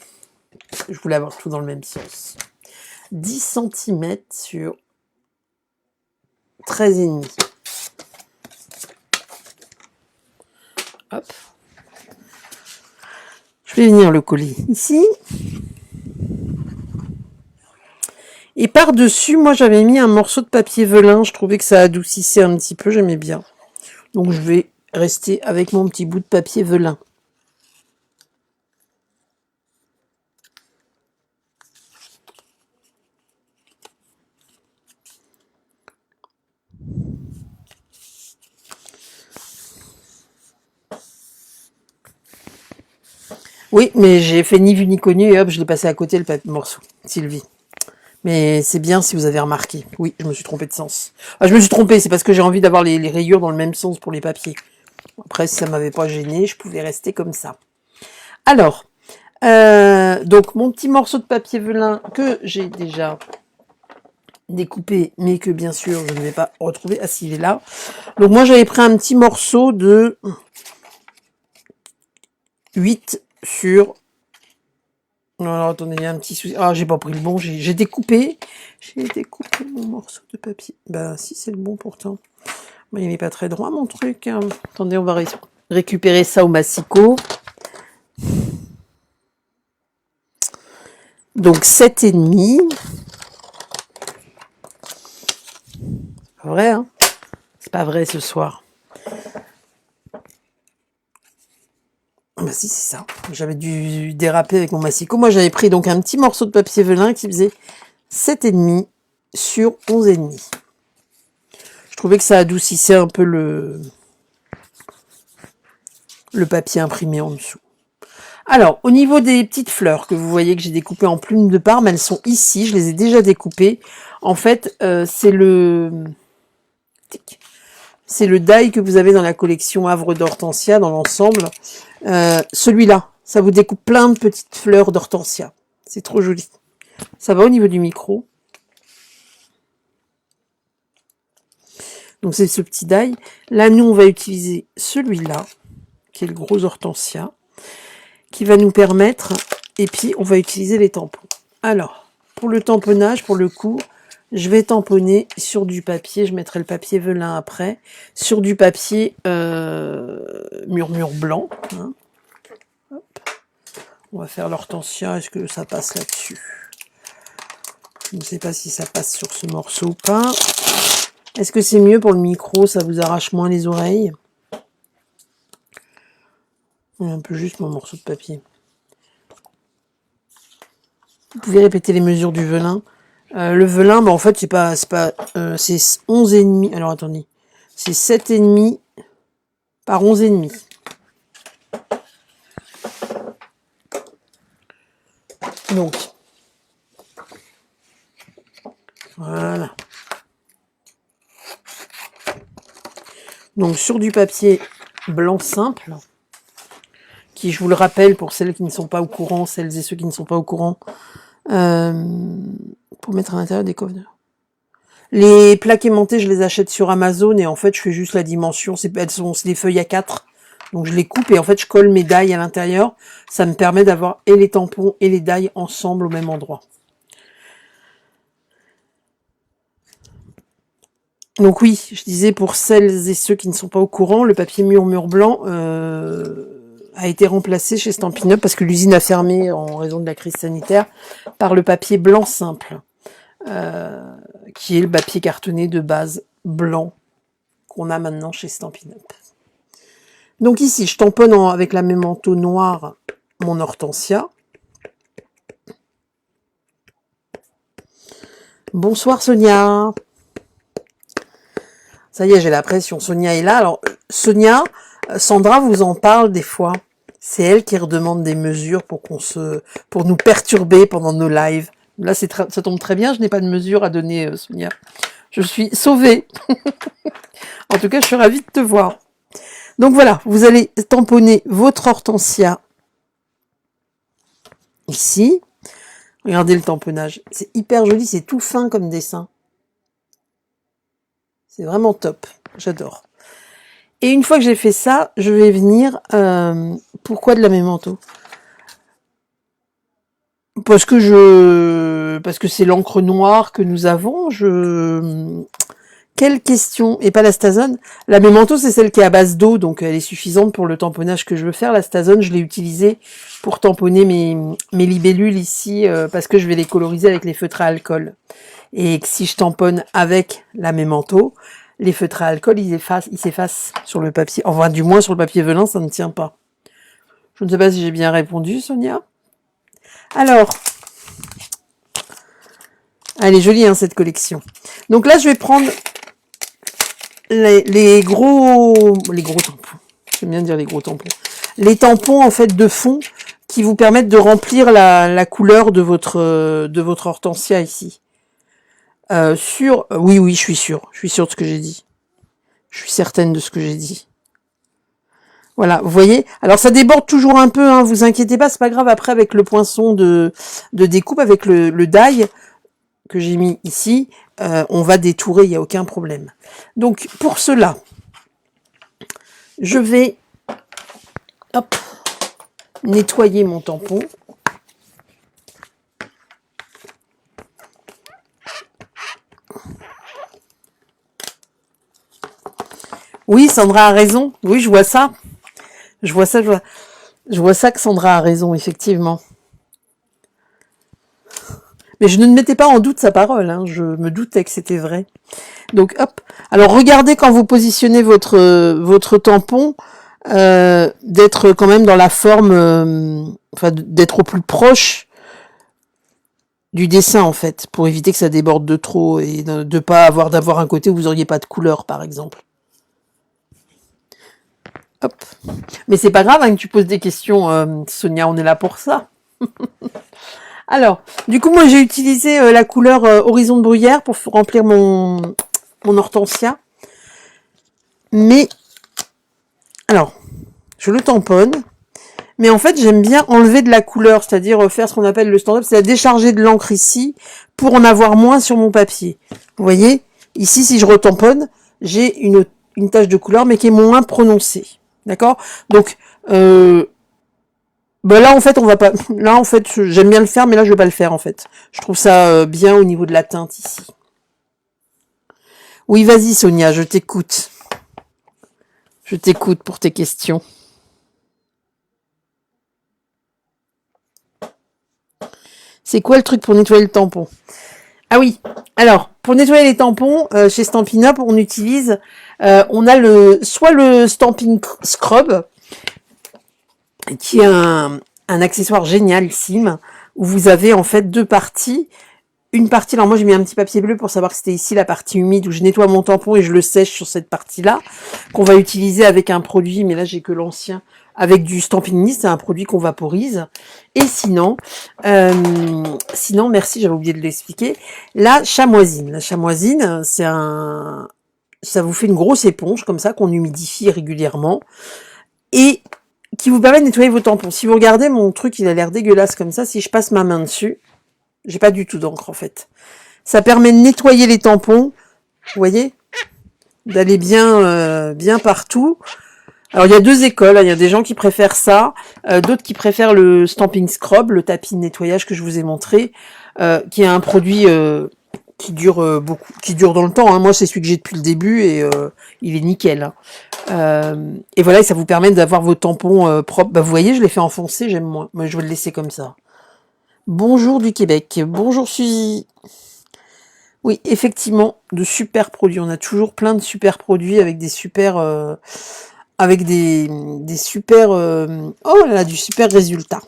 Je voulais avoir tout dans le même sens. 10 cm sur 13,5. Hop. Je vais venir le coller ici. Et par-dessus, moi, j'avais mis un morceau de papier velin. Je trouvais que ça adoucissait un petit peu. J'aimais bien. Donc, je vais rester avec mon petit bout de papier velin. Oui, mais j'ai fait ni vu ni connu et hop, je l'ai passé à côté le morceau. Sylvie. Mais c'est bien si vous avez remarqué. Oui, je me suis trompée de sens. Ah, je me suis trompée, c'est parce que j'ai envie d'avoir les rayures dans le même sens pour les papiers. Après, si ça m'avait pas gêné, je pouvais rester comme ça. Alors, donc mon petit morceau de papier velin que j'ai déjà découpé, mais que bien sûr je ne vais pas retrouver. Ah si, il est là. Donc moi j'avais pris un petit morceau de 8 sur... Non, alors attendez, il y a un petit souci. Ah, j'ai pas pris le bon, j'ai découpé. J'ai découpé mon morceau de papier. Bah si, c'est le bon pourtant. Mais il n'est pas très droit mon truc. Hein. Attendez, on va récupérer ça au massicot. Donc 7,5. C'est pas vrai, hein? C'est pas vrai ce soir. Bah si, c'est ça. J'avais dû déraper avec mon massicot. Moi, j'avais pris donc un petit morceau de papier velin qui faisait 7,5 sur 11,5. Je trouvais que ça adoucissait un peu le papier imprimé en dessous. Alors, au niveau des petites fleurs que vous voyez que j'ai découpées en plumes de Parme, elles sont ici. Je les ai déjà découpées. En fait, c'est le die que vous avez dans la collection Havre d'Hortensia, dans l'ensemble. Celui-là, ça vous découpe plein de petites fleurs d'hortensia. C'est trop joli. Ça va au niveau du micro. Donc c'est ce petit die. Là, nous, on va utiliser celui-là, qui est le gros hortensia, qui va nous permettre... Et puis, on va utiliser les tampons. Alors, pour le tamponnage, pour le coup, je vais tamponner sur du papier. Je mettrai le papier velin après. Sur du papier murmure blanc. Hein. Hop. On va faire l'hortensia. Est-ce que ça passe là-dessus? Je ne sais pas si ça passe sur ce morceau ou pas. Est-ce que c'est mieux pour le micro? Ça vous arrache moins les oreilles? Un peu juste mon morceau de papier. Vous pouvez répéter les mesures du velin. Le velin, bah en fait, c'est 11,5. Alors attendez. C'est 7,5 par 11,5. Donc, voilà. Donc, sur du papier blanc simple, qui, je vous le rappelle, pour celles qui ne sont pas au courant, celles et ceux qui ne sont pas au courant, pour mettre à l'intérieur des coffres. Les plaques aimantées, je les achète sur Amazon et en fait, je fais juste la dimension. C'est des feuilles A4. Donc, je les coupe et en fait, je colle mes die à l'intérieur. Ça me permet d'avoir et les tampons et les die ensemble au même endroit. Donc oui, je disais pour celles et ceux qui ne sont pas au courant, le papier murmure blanc a été remplacé chez Stampin' Up parce que l'usine a fermé en raison de la crise sanitaire par le papier blanc simple, qui est le papier cartonné de base blanc qu'on a maintenant chez Stampin' Up. Donc ici, je tamponne avec la mémento noire mon hortensia. Bonsoir Sonia. Ça y est, j'ai la pression. Sonia est là. Alors, Sonia, Sandra vous en parle des fois. C'est elle qui redemande des mesures pour nous perturber pendant nos lives. Là, ça tombe très bien. Je n'ai pas de mesures à donner, Sonia. Je suis sauvée. En tout cas, je suis ravie de te voir. Donc voilà, vous allez tamponner votre hortensia ici. Regardez le tamponnage. C'est hyper joli. C'est tout fin comme dessin. C'est vraiment top. J'adore. Et une fois que j'ai fait ça, je vais venir... pourquoi de la mémento? Parce que c'est l'encre noire que nous avons. Quelle question? Et pas la Stazone. La mémento, c'est celle qui est à base d'eau, donc elle est suffisante pour le tamponnage que je veux faire. La Stazone, je l'ai utilisée pour tamponner mes libellules ici, parce que je vais les coloriser avec les feutres à alcool. Et si je tamponne avec la mémento, les feutres à alcool, ils s'effacent sur le papier. Enfin, du moins sur le papier velin, ça ne tient pas. Je ne sais pas si j'ai bien répondu, Sonia. Alors, elle est jolie, hein, cette collection. Donc là, je vais prendre les gros tampons. J'aime bien dire les gros tampons. Les tampons, en fait, de fond, qui vous permettent de remplir la couleur de votre hortensia ici. Oui, je suis sûre. Je suis sûre de ce que j'ai dit. Je suis certaine de ce que j'ai dit. Voilà, vous voyez. Alors ça déborde toujours un peu, hein, vous inquiétez pas, c'est pas grave. Après avec le poinçon de découpe, avec le die que j'ai mis ici, on va détourer, il n'y a aucun problème. Donc pour cela, je vais hop, nettoyer mon tampon. Oui, Sandra a raison. Oui, je vois ça. Je vois ça, je vois ça que Sandra a raison, effectivement. Mais je ne mettais pas en doute sa parole, hein. Je me doutais que c'était vrai. Donc, hop. Alors, regardez quand vous positionnez votre tampon, d'être quand même dans la forme, enfin, d'être au plus proche du dessin, en fait, pour éviter que ça déborde de trop et de pas d'avoir un côté où vous auriez pas de couleur, par exemple. Hop. Mais c'est pas grave, hein, que tu poses des questions, Sonia, on est là pour ça. Alors, du coup, moi, j'ai utilisé la couleur Horizon de bruyère pour remplir mon hortensia. Mais, alors, je le tamponne. Mais en fait, j'aime bien enlever de la couleur, c'est-à-dire faire ce qu'on appelle le stand-up, c'est-à-dire décharger de l'encre ici pour en avoir moins sur mon papier. Vous voyez, ici, si je retamponne, j'ai une tache de couleur, mais qui est moins prononcée. D'accord? Donc, ben là, en fait, on va pas. Là, en fait, j'aime bien le faire, mais là, je vais pas le faire, en fait. Je trouve ça bien au niveau de la teinte ici. Oui, vas-y, Sonia, je t'écoute. Je t'écoute pour tes questions. C'est quoi le truc pour nettoyer le tampon? Ah oui, alors, pour nettoyer les tampons, chez Stampin' Up, on utilise, on a soit le Stamping Scrub, qui est un accessoire génialissime, où vous avez en fait deux parties. Une partie, alors moi j'ai mis un petit papier bleu pour savoir que c'était ici la partie humide où je nettoie mon tampon et je le sèche sur cette partie-là, qu'on va utiliser avec un produit, mais là j'ai que l'ancien, avec du Stampin' Mist, c'est un produit qu'on vaporise. Et sinon, merci, j'avais oublié de l'expliquer, la chamoisine. La chamoisine, ça vous fait une grosse éponge comme ça qu'on humidifie régulièrement et qui vous permet de nettoyer vos tampons. Si vous regardez mon truc, il a l'air dégueulasse comme ça. Si je passe ma main dessus, j'ai pas du tout d'encre en fait. Ça permet de nettoyer les tampons, vous voyez, d'aller bien partout. Alors il y a deux écoles, il y a des gens qui préfèrent ça, d'autres qui préfèrent le Stamping Scrub, le tapis de nettoyage que je vous ai montré, qui est un produit qui dure beaucoup, qui dure dans le temps. Hein. Moi c'est celui que j'ai depuis le début et il est nickel. Hein. Et voilà, et ça vous permet d'avoir vos tampons propres. Bah, vous voyez, je l'ai fait enfoncer, j'aime moins. Moi je vais le laisser comme ça. Bonjour du Québec, bonjour Suzy. Oui, effectivement, de super produits. On a toujours plein de super produits avec des super, avec des super, oh là là, du super résultat.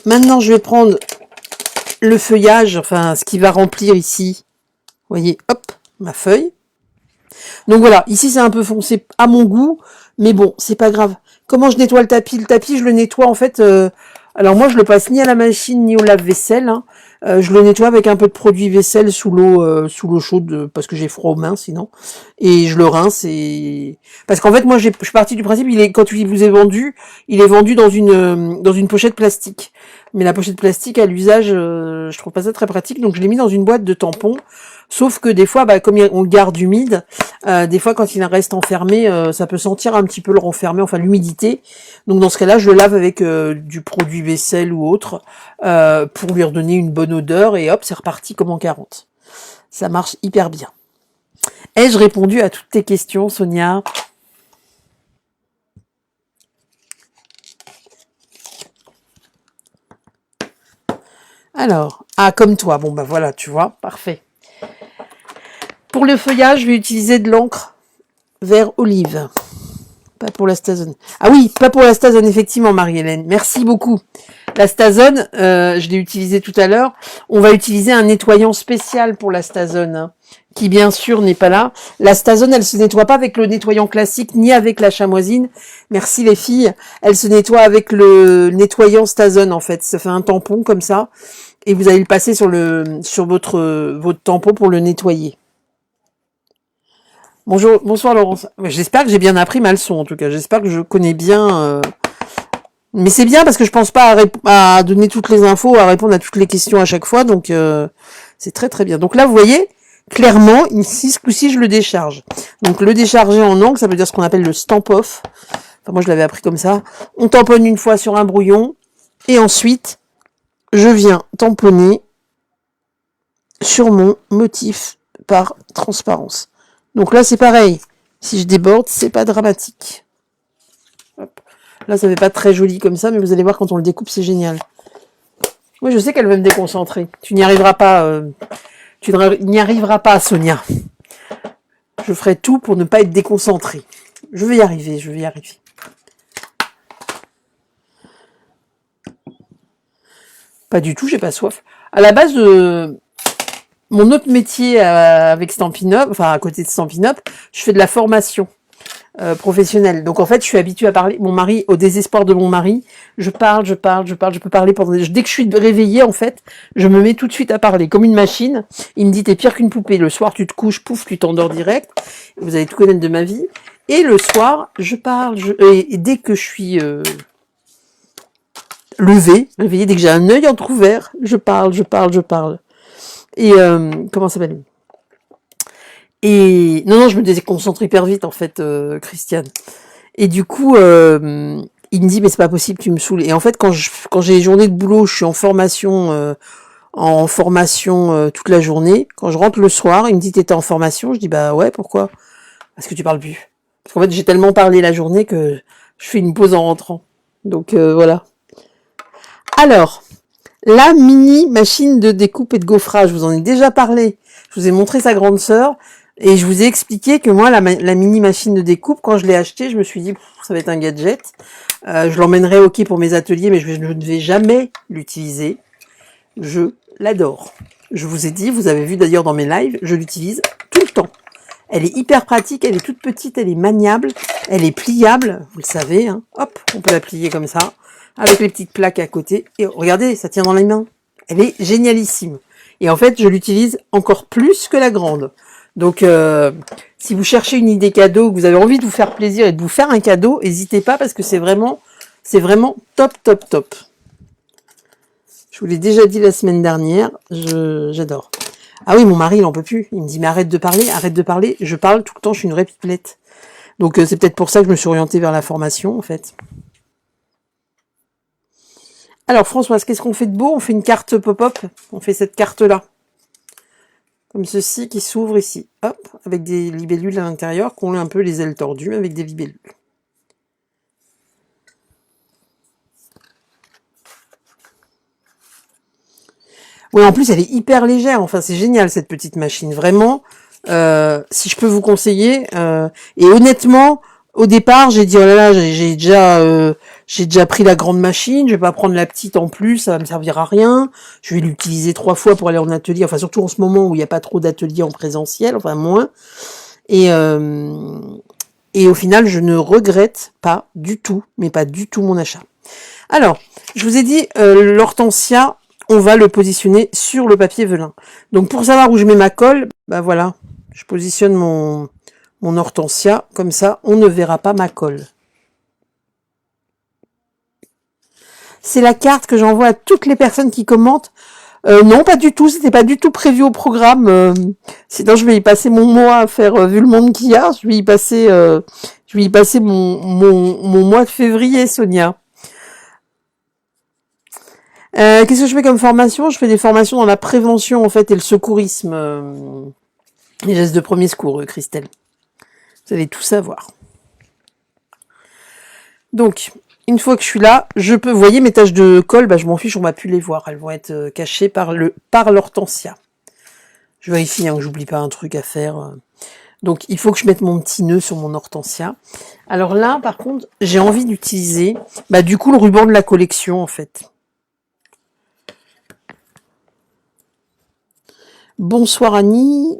Maintenant, je vais prendre le feuillage, enfin, ce qui va remplir ici. Vous voyez, hop, ma feuille. Donc voilà, ici c'est un peu foncé à mon goût, mais bon, c'est pas grave. Comment je nettoie le tapis? Le tapis, je le nettoie en fait. Alors moi, je le passe ni à la machine ni au lave-vaisselle. Hein. Je le nettoie avec un peu de produit vaisselle sous l'eau chaude parce que j'ai froid aux mains sinon. Et je le rince et parce qu'en fait moi je suis partie du principe quand il vous est vendu, il est vendu dans une pochette plastique. Mais la pochette plastique à l'usage, je trouve pas ça très pratique, donc je l'ai mis dans une boîte de tampons. Sauf que des fois, comme on le garde humide, des fois quand il reste enfermé, ça peut sentir un petit peu le renfermer, enfin l'humidité. Donc dans ce cas-là, je le lave avec du produit vaisselle ou autre pour lui redonner une bonne odeur et hop, c'est reparti comme en 40. Ça marche hyper bien. Ai-je répondu à toutes tes questions, Sonia? Alors, comme toi, bon bah voilà, tu vois, parfait. Pour le feuillage, je vais utiliser de l'encre vert olive. Pas pour la Stazone. Ah oui, pas pour la Stazone, effectivement, Marie-Hélène. Merci beaucoup. La Stazone, je l'ai utilisée tout à l'heure. On va utiliser un nettoyant spécial pour la Stazone, hein, qui bien sûr n'est pas là. La Stazone, elle se nettoie pas avec le nettoyant classique, ni avec la chamoisine. Merci les filles. Elle se nettoie avec le nettoyant Stazone, en fait. Ça fait un tampon comme ça. Et vous allez le passer sur votre tampon pour le nettoyer. Bonjour, bonsoir Laurence. J'espère que j'ai bien appris ma leçon en tout cas. J'espère que je connais bien. Mais c'est bien parce que je pense pas à donner toutes les infos, à répondre à toutes les questions à chaque fois. Donc c'est très très bien. Donc là, vous voyez, clairement, ici, ce coup-ci, je le décharge. Donc le décharger en angle, ça veut dire ce qu'on appelle le stamp off. Enfin, moi, je l'avais appris comme ça. On tamponne une fois sur un brouillon et ensuite, je viens tamponner sur mon motif par transparence. Donc là, c'est pareil. Si je déborde, c'est pas dramatique. Hop. Là, ça fait pas très joli comme ça, mais vous allez voir quand on le découpe, c'est génial. Oui, je sais qu'elle veut me déconcentrer. Tu n'y arriveras pas, n'y arriveras pas, Sonia. Je ferai tout pour ne pas être déconcentrée. Je vais y arriver, je vais y arriver. Pas du tout, j'ai pas soif. À la base de mon autre métier avec Stampin' Up, enfin à côté de Stampin' Up, je fais de la formation professionnelle. Donc en fait, je suis habituée à parler. Mon mari, au désespoir de mon mari, je parle. Je peux parler pendant dès que je suis réveillée, en fait, je me mets tout de suite à parler comme une machine. Il me dit t'es pire qu'une poupée. Le soir, tu te couches, pouf, tu t'endors direct. Vous allez tout connaître de ma vie. Et le soir, je parle. Et dès que je suis réveillée, dès que j'ai un œil entrouvert, je parle. Et comment ça s'appelle? Et non, je me déconcentre hyper vite en fait, Christiane. Et du coup, il me dit mais c'est pas possible, tu me saoules. Et en fait, quand j'ai les journées de boulot, je suis en formation toute la journée. Quand je rentre le soir, il me dit t'étais en formation. Je dis bah ouais, pourquoi? Parce que tu parles plus. Parce qu'en fait, j'ai tellement parlé la journée que je fais une pause en rentrant. Donc voilà. Alors, la mini machine de découpe et de gaufrage, je vous en ai déjà parlé. Je vous ai montré sa grande sœur et je vous ai expliqué que moi, la mini machine de découpe, quand je l'ai achetée, je me suis dit, ça va être un gadget. Je l'emmènerai au quai pour mes ateliers, mais je ne vais jamais l'utiliser. Je l'adore. Je vous ai dit, vous avez vu d'ailleurs dans mes lives, je l'utilise tout le temps. Elle est hyper pratique, elle est toute petite, elle est maniable, elle est pliable, vous le savez. Hein. Hop, on peut la plier comme ça, avec les petites plaques à côté. Et regardez, ça tient dans les mains. Elle est génialissime. Et en fait, je l'utilise encore plus que la grande. Donc, si vous cherchez une idée cadeau, que vous avez envie de vous faire plaisir et de vous faire un cadeau, n'hésitez pas parce que c'est vraiment top, top, top. Je vous l'ai déjà dit la semaine dernière, j'adore. Ah oui, mon mari, il en peut plus. Il me dit, mais arrête de parler. Je parle tout le temps, je suis une répipelette. Donc, c'est peut-être pour ça que je me suis orientée vers la formation, en fait. Alors, Françoise, qu'est-ce qu'on fait de beau? On fait une carte pop-up. On fait cette carte-là. Comme ceci, qui s'ouvre ici. Hop, avec des libellules à l'intérieur, qu'on a un peu les ailes tordues, avec des libellules. Oui, en plus, elle est hyper légère. Enfin, c'est génial, cette petite machine. Vraiment, si je peux vous conseiller. Et honnêtement, au départ, j'ai dit, oh là là, j'ai déjà pris la grande machine. Je vais pas prendre la petite en plus. Ça va me servir à rien. Je vais l'utiliser 3 fois pour aller en atelier. Enfin, surtout en ce moment où il n'y a pas trop d'ateliers en présentiel. Enfin, moins. Et au final, je ne regrette pas du tout, mais pas du tout mon achat. Alors, je vous ai dit, l'hortensia, on va le positionner sur le papier velin. Donc pour savoir où je mets ma colle, bah voilà, je positionne mon hortensia, comme ça on ne verra pas ma colle. C'est la carte que j'envoie à toutes les personnes qui commentent. Non, pas du tout, c'était pas du tout prévu au programme. Sinon je vais y passer mon mois à faire, vu le monde qu'il y a, je vais y passer mon mois de février, Sonia. Qu'est-ce que je fais comme formation? Je fais des formations dans la prévention en fait et le secourisme, les gestes de premier secours, Christelle. Vous allez tout savoir. Donc, une fois que je suis là, je peux, vous voyez mes taches de colle, bah je m'en fiche, on va plus les voir, elles vont être cachées par l'hortensia. Je vérifie hein, que j'oublie pas un truc à faire. Donc, il faut que je mette mon petit nœud sur mon hortensia. Alors là, par contre, j'ai envie d'utiliser, bah du coup, le ruban de la collection en fait. Bonsoir Annie.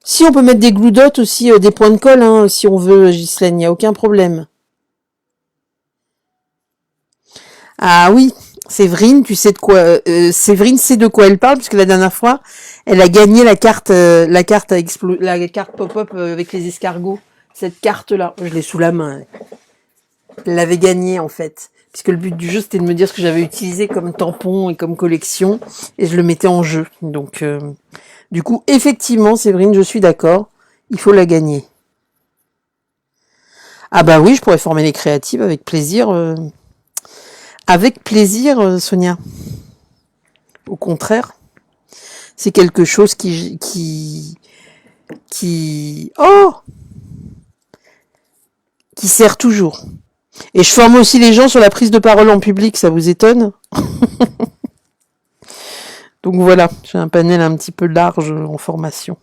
Si on peut mettre des glue dots aussi, des points de colle, hein, si on veut, Ghislaine, il n'y a aucun problème. Ah oui, Séverine, tu sais de quoi Séverine sait de quoi elle parle, puisque la dernière fois, elle a gagné la carte la carte pop-up avec les escargots. Cette carte-là, je l'ai sous la main. Elle l'avait gagnée en fait, puisque le but du jeu c'était de me dire ce que j'avais utilisé comme tampon et comme collection, et je le mettais en jeu. Donc, du coup, effectivement, Séverine, je suis d'accord, il faut la gagner. Ah bah oui, je pourrais former les créatives avec plaisir. Avec plaisir, Sonia. Au contraire, c'est quelque chose oh, qui sert toujours. Et je forme aussi les gens sur la prise de parole en public, ça vous étonne? Donc voilà, j'ai un panel un petit peu large en formation.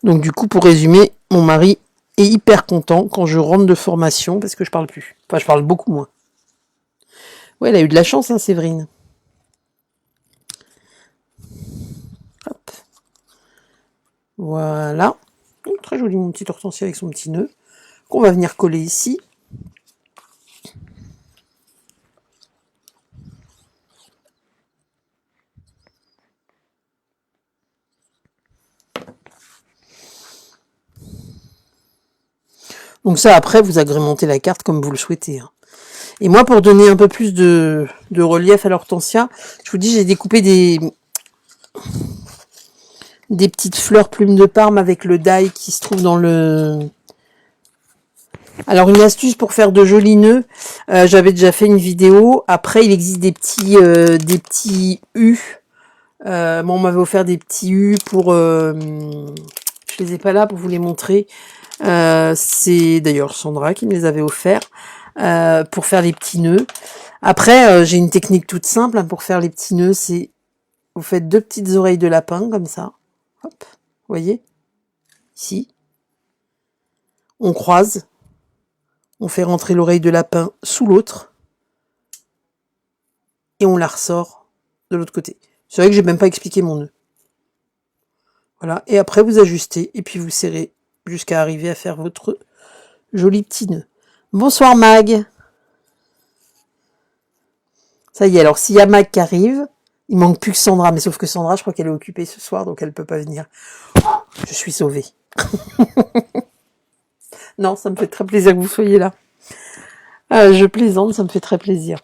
Donc du coup, pour résumer, mon mari est hyper content quand je rentre de formation parce que je parle plus. Enfin, je parle beaucoup moins. Ouais, elle a eu de la chance, hein, Séverine. Hop. Voilà. Oh, très joli mon petit hortensia avec son petit nœud. Qu'on va venir coller ici. Donc ça, après, vous agrémentez la carte comme vous le souhaitez. Hein. Et moi, pour donner un peu plus de relief à l'hortensia, je vous dis, j'ai découpé des petites fleurs plumes de Parme avec le die qui se trouve dans le... Alors, une astuce pour faire de jolis nœuds, j'avais déjà fait une vidéo. Après, il existe des petits U. Bon, on m'avait offert des petits U pour... je les ai pas là pour vous les montrer. C'est d'ailleurs Sandra qui me les avait offerts pour faire les petits nœuds. Après, j'ai une technique toute simple hein, pour faire les petits nœuds. C'est vous faites 2 petites oreilles de lapin comme ça. Hop, vous voyez ici. On croise. On fait rentrer l'oreille de lapin sous l'autre et on la ressort de l'autre côté. C'est vrai que j'ai même pas expliqué mon nœud. Voilà. Et après vous ajustez et puis vous serrez jusqu'à arriver à faire votre joli petit nœud. Bonsoir Mag. Ça y est, alors s'il y a Mag qui arrive, il manque plus que Sandra, mais sauf que Sandra, je crois qu'elle est occupée ce soir, donc elle peut pas venir. Je suis sauvée. Non, ça me fait très plaisir que vous soyez là. Je plaisante, ça me fait très plaisir.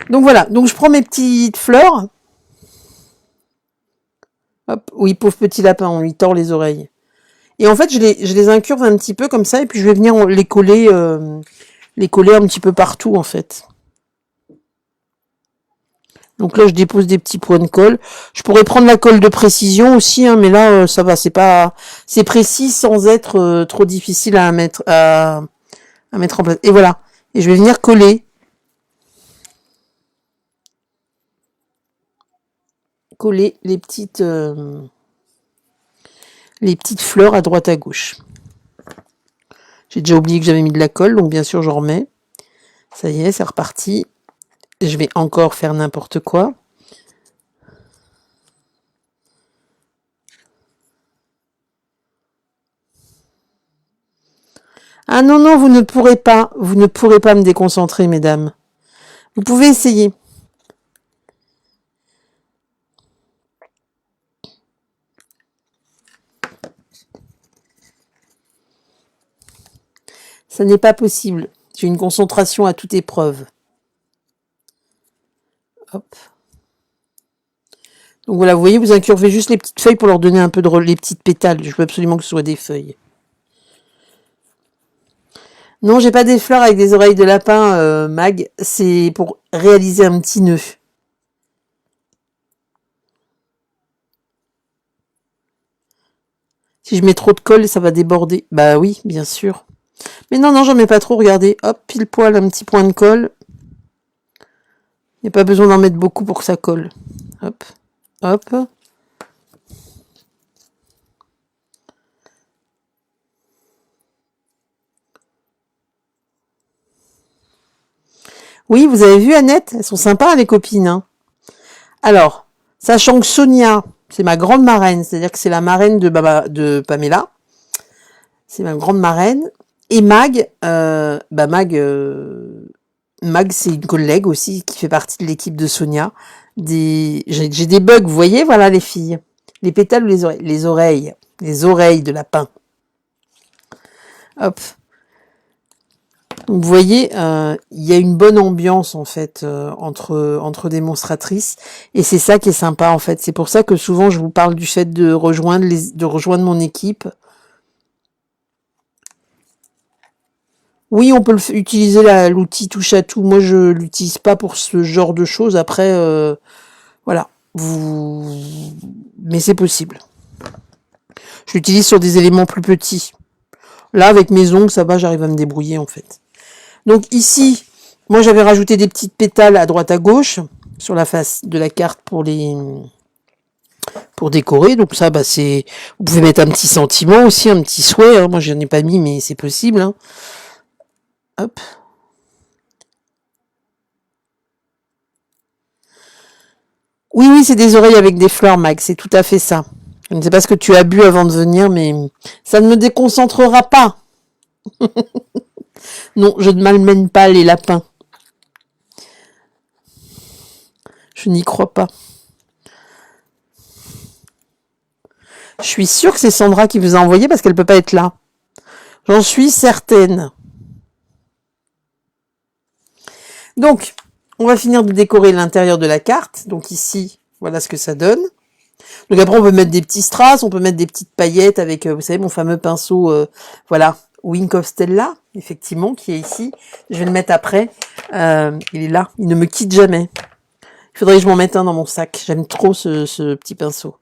Donc voilà, donc je prends mes petites fleurs. Hop, oui, pauvre petit lapin, on lui tord les oreilles. Et en fait, je les incurve un petit peu comme ça, et puis je vais venir les coller un petit peu partout, en fait. Donc là, je dépose des petits points de colle. Je pourrais prendre la colle de précision aussi, hein, mais là, ça va, c'est précis sans être trop difficile à mettre en place. Et voilà. Et je vais venir coller les petites fleurs à droite à gauche. J'ai déjà oublié que j'avais mis de la colle, donc bien sûr, j'en remets. Ça y est, c'est reparti. Je vais encore faire n'importe quoi. Ah non, non, vous ne pourrez pas me déconcentrer, mesdames. Vous pouvez essayer. Ça n'est pas possible. J'ai une concentration à toute épreuve. Hop. Donc voilà, vous voyez, vous incurvez juste les petites feuilles pour leur donner un peu les petites pétales. Je veux absolument que ce soit des feuilles. Non, j'ai pas des fleurs avec des oreilles de lapin, Mag. C'est pour réaliser un petit nœud. Si je mets trop de colle, ça va déborder. Bah oui, bien sûr. Mais non, non, j'en mets pas trop, regardez. Hop, pile poil, un petit point de colle. Il n'y a pas besoin d'en mettre beaucoup pour que ça colle. Hop, hop. Oui, vous avez vu Annette? Elles sont sympas les copines. Hein. Alors, sachant que Sonia, c'est ma grande marraine, c'est-à-dire que c'est la marraine de Pamela. C'est ma grande marraine. Et Mag, Mag, c'est une collègue aussi qui fait partie de l'équipe de Sonia. J'ai des bugs, vous voyez, voilà les filles. Les pétales ou les oreilles? Les oreilles. Les oreilles de lapin. Hop. Vous voyez, il y a une bonne ambiance en fait entre démonstratrices et c'est ça qui est sympa en fait. C'est pour ça que souvent je vous parle du fait de rejoindre mon équipe. Oui, on peut utiliser l'outil touche à tout. Moi, je l'utilise pas pour ce genre de choses. Après, voilà, mais c'est possible. Je l'utilise sur des éléments plus petits. Là, avec mes ongles, ça va, j'arrive à me débrouiller en fait. Donc ici, moi j'avais rajouté des petites pétales à droite à gauche sur la face de la carte pour décorer. Donc ça, c'est, vous pouvez mettre un petit sentiment aussi, un petit souhait. Hein. Moi j'en ai pas mis, mais c'est possible. Hein. Hop. Oui, oui, c'est des oreilles avec des fleurs, Max. C'est tout à fait ça. Je ne sais pas ce que tu as bu avant de venir, mais ça ne me déconcentrera pas. Non, je ne malmène pas les lapins. Je n'y crois pas. Je suis sûre que c'est Sandra qui vous a envoyé parce qu'elle ne peut pas être là. J'en suis certaine. Donc, on va finir de décorer l'intérieur de la carte. Donc ici, voilà ce que ça donne. Donc après, on peut mettre des petits strass, on peut mettre des petites paillettes avec, vous savez, mon fameux pinceau, voilà, Wink of Stella, effectivement, qui est ici. Je vais le mettre après. Il est là, il ne me quitte jamais. Il faudrait que je m'en mette un dans mon sac. J'aime trop ce petit pinceau.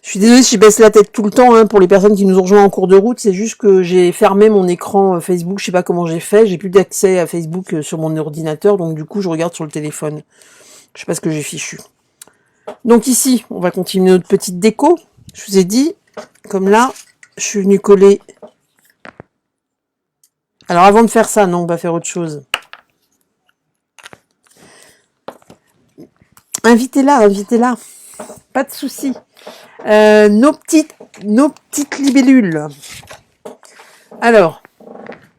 Je suis désolée si je baisse la tête tout le temps hein, pour les personnes qui nous ont rejoints en cours de route. C'est juste que j'ai fermé mon écran Facebook. Je sais pas comment j'ai fait. J'ai plus d'accès à Facebook sur mon ordinateur. Donc du coup, je regarde sur le téléphone. Je sais pas ce que j'ai fichu. Donc ici, on va continuer notre petite déco. Je vous ai dit, comme là, je suis venue coller. Alors avant de faire ça, non, on va faire autre chose. Invitez-la, invitez-la. Pas de souci. Nos petites libellules. Alors,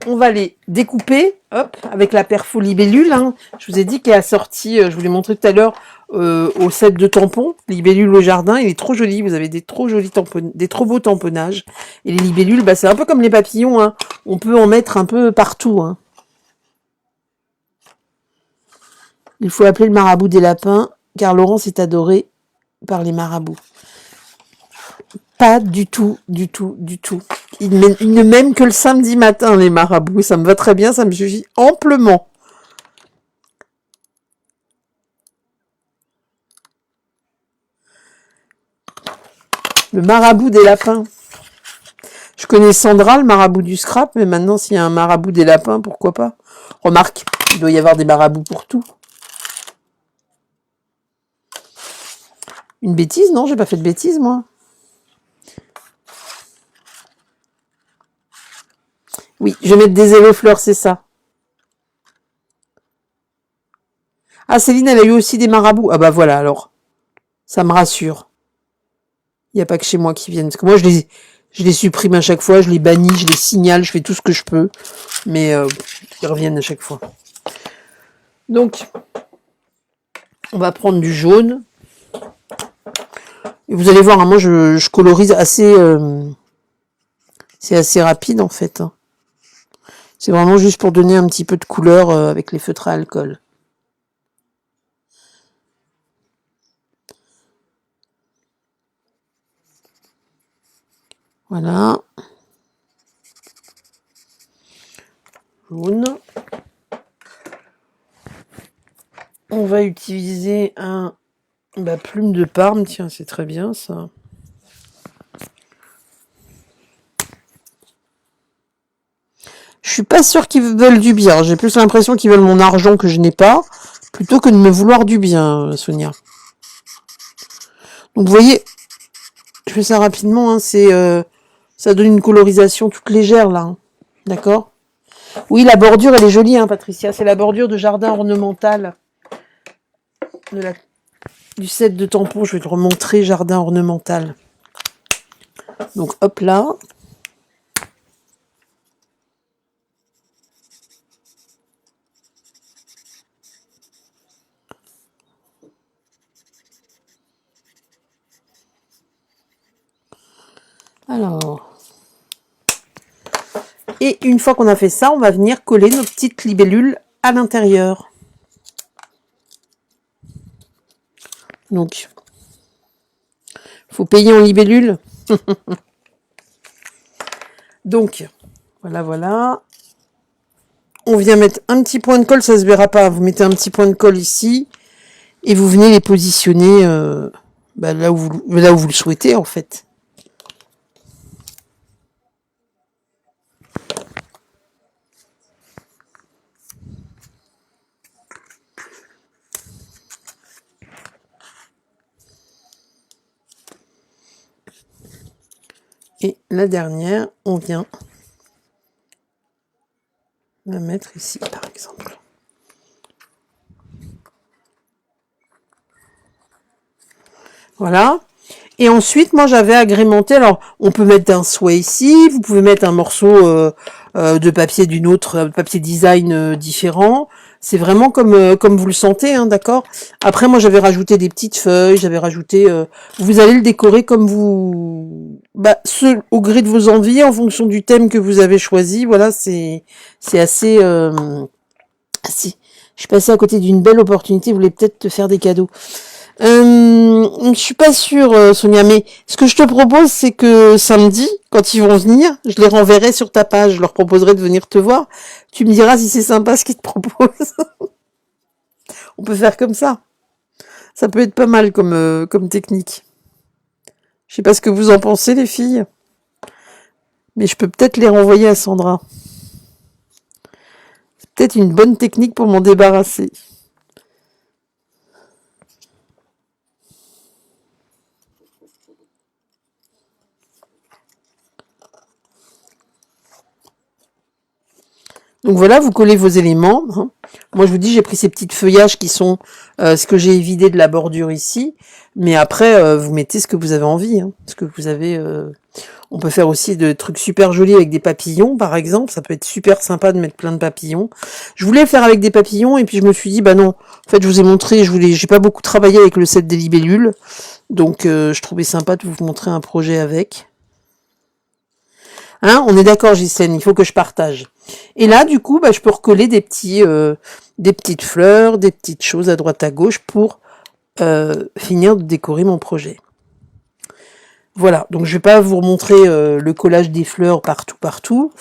on va les découper, hop, avec la perfo libellule. Hein. Je vous ai dit qu'elle a sorti, je vous l'ai montré tout à l'heure, au set de tampons, libellule au jardin. Il est trop joli. Vous avez des trop beaux tamponnages. Et les libellules, c'est un peu comme les papillons. Hein. On peut en mettre un peu partout. Hein. Il faut appeler le marabout des lapins, car Laurence est adorée par les marabouts. Pas du tout, du tout, du tout. Ils ne m'aiment que le samedi matin, les marabouts. Ça me va très bien, ça me suffit amplement. Le marabout des lapins. Je connais Sandra, le marabout du scrap, mais maintenant, s'il y a un marabout des lapins, pourquoi pas? Remarque, il doit y avoir des marabouts pour tout. Une bêtise? Non, j'ai pas fait de bêtise, moi. Oui, je vais mettre des élofleurs, c'est ça. Ah, Céline, elle a eu aussi des marabouts. Ah bah voilà, alors. Ça me rassure. Il n'y a pas que chez moi qui viennent. Parce que moi, je les supprime à chaque fois, je les bannis, je les signale, je fais tout ce que je peux. Mais ils reviennent à chaque fois. Donc, on va prendre du jaune. Et vous allez voir, hein, moi, je colorise assez... c'est assez rapide, en fait. Hein. C'est vraiment juste pour donner un petit peu de couleur avec les feutres à alcool. Voilà. Jaune. On va utiliser un plume de Parme. Tiens, c'est très bien ça. Je suis pas sûre qu'ils veulent du bien. J'ai plus l'impression qu'ils veulent mon argent que je n'ai pas, plutôt que de me vouloir du bien, Sonia. Donc vous voyez, je fais ça rapidement. Hein, ça donne une colorisation toute légère là. Hein, d'accord? Oui, la bordure, elle est jolie, hein, Patricia. C'est la bordure de jardin ornemental du set de tampons. Je vais te remontrer jardin ornemental. Donc hop là. Alors. Et une fois qu'on a fait ça, on va venir coller nos petites libellules à l'intérieur. Donc, faut payer en libellule. Donc, voilà. On vient mettre un petit point de colle, ça se verra pas. Vous mettez un petit point de colle ici et vous venez les positionner là où vous le souhaitez en fait. Et la dernière, on vient la mettre ici, par exemple. Voilà. Et ensuite, moi, j'avais agrémenté. Alors, on peut mettre un souhait ici. Vous pouvez mettre un morceau de papier d'une autre papier design différent. C'est vraiment comme vous le sentez, hein, d'accord. Après, moi, j'avais rajouté des petites feuilles. J'avais rajouté. Vous allez le décorer comme vous, au gré de vos envies, en fonction du thème que vous avez choisi. Voilà, c'est assez. Si, je suis passée à côté d'une belle opportunité. Vous voulez peut-être te faire des cadeaux. Je suis pas sûre, Sonia, mais ce que je te propose, c'est que samedi, quand ils vont venir, je les renverrai sur ta page, je leur proposerai de venir te voir. Tu me diras si c'est sympa ce qu'ils te proposent. On peut faire comme ça. Ça peut être pas mal comme technique. Je sais pas ce que vous en pensez, les filles, mais je peux peut-être les renvoyer à Sandra. C'est peut-être une bonne technique pour m'en débarrasser. Donc voilà, vous collez vos éléments. Hein. Moi, je vous dis, j'ai pris ces petites feuillages qui sont ce que j'ai évidé de la bordure ici. Mais après, vous mettez ce que vous avez envie. Hein. Ce que vous avez. On peut faire aussi de trucs super jolis avec des papillons, par exemple. Ça peut être super sympa de mettre plein de papillons. Je voulais le faire avec des papillons et puis je me suis dit, bah non. En fait, je vous ai montré. J'ai pas beaucoup travaillé avec le set des libellules, donc je trouvais sympa de vous montrer un projet avec. Hein, on est d'accord, Ghislaine, il faut que je partage. Et là, du coup, je peux recoller des petites fleurs, des petites choses à droite à gauche pour finir de décorer mon projet. Voilà, donc je vais pas vous remontrer le collage des fleurs partout,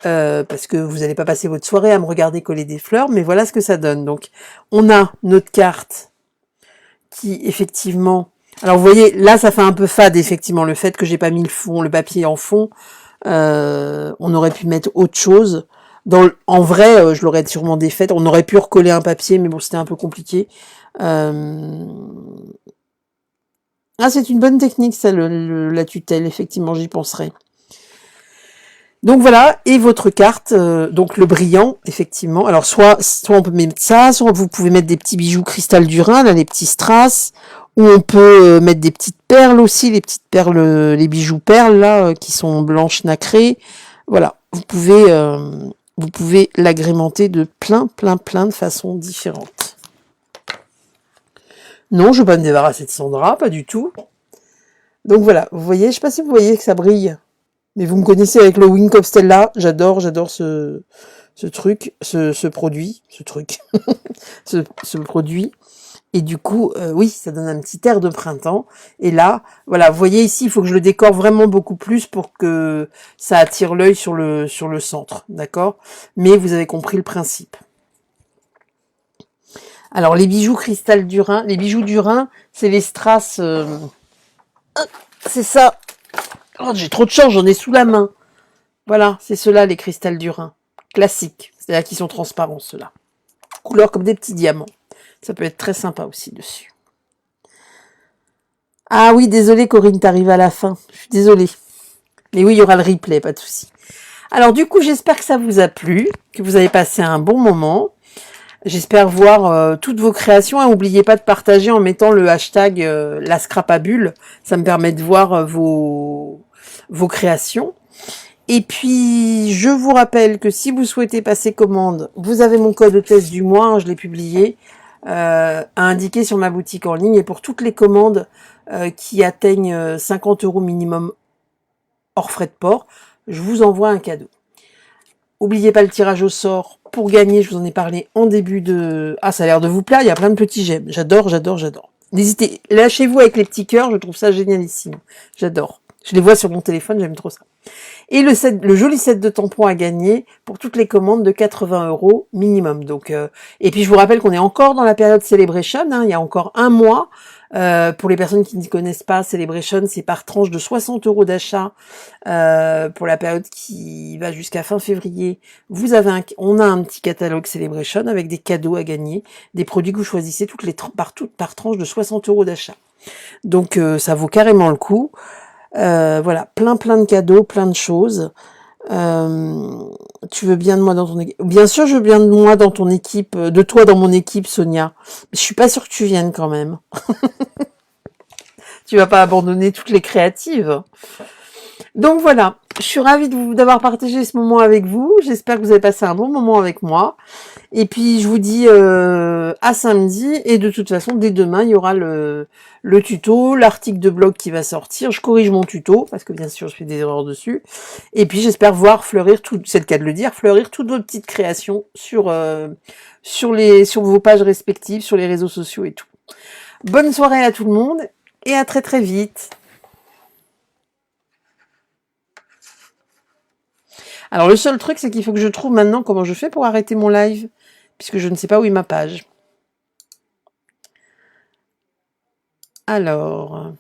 parce que vous n'allez pas passer votre soirée à me regarder coller des fleurs, mais voilà ce que ça donne. Donc, on a notre carte qui, effectivement... Alors, vous voyez, là, ça fait un peu fade, effectivement, le fait que j'ai pas mis le papier en fond. On aurait pu mettre autre chose. En vrai, je l'aurais sûrement défaite. On aurait pu recoller un papier, mais bon, c'était un peu compliqué. Ah, c'est une bonne technique, ça, la tutelle. Effectivement, j'y penserai. Donc voilà, et votre carte, donc le brillant, effectivement. Alors soit on peut mettre ça, soit vous pouvez mettre des petits bijoux cristal du Rhin, là, les petits strass, ou on peut mettre des petites perles aussi, les petites perles, les bijoux perles là, qui sont blanches nacrées. Voilà, vous pouvez l'agrémenter de plein de façons différentes. Non, je ne vais pas me débarrasser de Sandra, pas du tout. Donc voilà, vous voyez, je ne sais pas si vous voyez que ça brille. Mais vous me connaissez avec le Wink of Stella, j'adore ce truc, ce produit, ce produit. Et du coup, oui, ça donne un petit air de printemps. Et là, voilà, vous voyez ici, il faut que je le décore vraiment beaucoup plus pour que ça attire l'œil sur le centre, d'accord? Mais vous avez compris le principe. Alors, les bijoux cristal du Rhin, les bijoux du Rhin, c'est les strass, c'est ça. Oh, j'ai trop de chance, j'en ai sous la main. Voilà, c'est ceux-là, les cristals du Rhin. Classiques. C'est-à-dire qu'ils sont transparents, ceux-là. Couleur comme des petits diamants. Ça peut être très sympa aussi dessus. Ah oui, désolée Corinne, t'arrives à la fin. Je suis désolée. Mais oui, il y aura le replay, pas de souci. Alors du coup, j'espère que ça vous a plu, que vous avez passé un bon moment. J'espère voir toutes vos créations. N'oubliez pas de partager en mettant le hashtag la scrapabule. Ça me permet de voir vos créations. Et puis, je vous rappelle que si vous souhaitez passer commande, vous avez mon code test du mois, hein, je l'ai publié, à indiquer sur ma boutique en ligne. Et pour toutes les commandes qui atteignent 50 € minimum hors frais de port, je vous envoie un cadeau. N'oubliez pas le tirage au sort pour gagner, je vous en ai parlé en début de... Ah, ça a l'air de vous plaire, il y a plein de petits j'aime. J'adore, j'adore, j'adore. N'hésitez, lâchez-vous avec les petits cœurs, je trouve ça génialissime. J'adore. Je les vois sur mon téléphone, j'aime trop ça. Et le joli set de tampons à gagner pour toutes les commandes de 80 € minimum. Donc, et puis je vous rappelle qu'on est encore dans la période Celebration, hein, il y a encore un mois. Pour les personnes qui ne connaissent pas, Celebration, c'est par tranche de 60 € d'achat pour la période qui va jusqu'à fin février. On a un petit catalogue Celebration avec des cadeaux à gagner, des produits que vous choisissez par tranche de 60 € d'achat. Donc ça vaut carrément le coup. Voilà, plein de cadeaux, plein de choses. Tu veux bien de moi dans ton équipe? Bien sûr, je veux bien de moi dans ton équipe, de toi dans mon équipe, Sonia. Mais je suis pas sûre que tu viennes quand même. Tu vas pas abandonner toutes les créatives. Donc voilà, je suis ravie d'avoir partagé ce moment avec vous. J'espère que vous avez passé un bon moment avec moi. Et puis je vous dis à samedi. Et de toute façon, dès demain, il y aura le tuto, l'article de blog qui va sortir. Je corrige mon tuto, parce que bien sûr, je fais des erreurs dessus. Et puis j'espère voir fleurir, c'est le cas de le dire, fleurir toutes vos petites créations sur vos pages respectives, sur les réseaux sociaux et tout. Bonne soirée à tout le monde et à très très vite. Alors le seul truc, c'est qu'il faut que je trouve maintenant comment je fais pour arrêter mon live, puisque je ne sais pas où est ma page. Alors...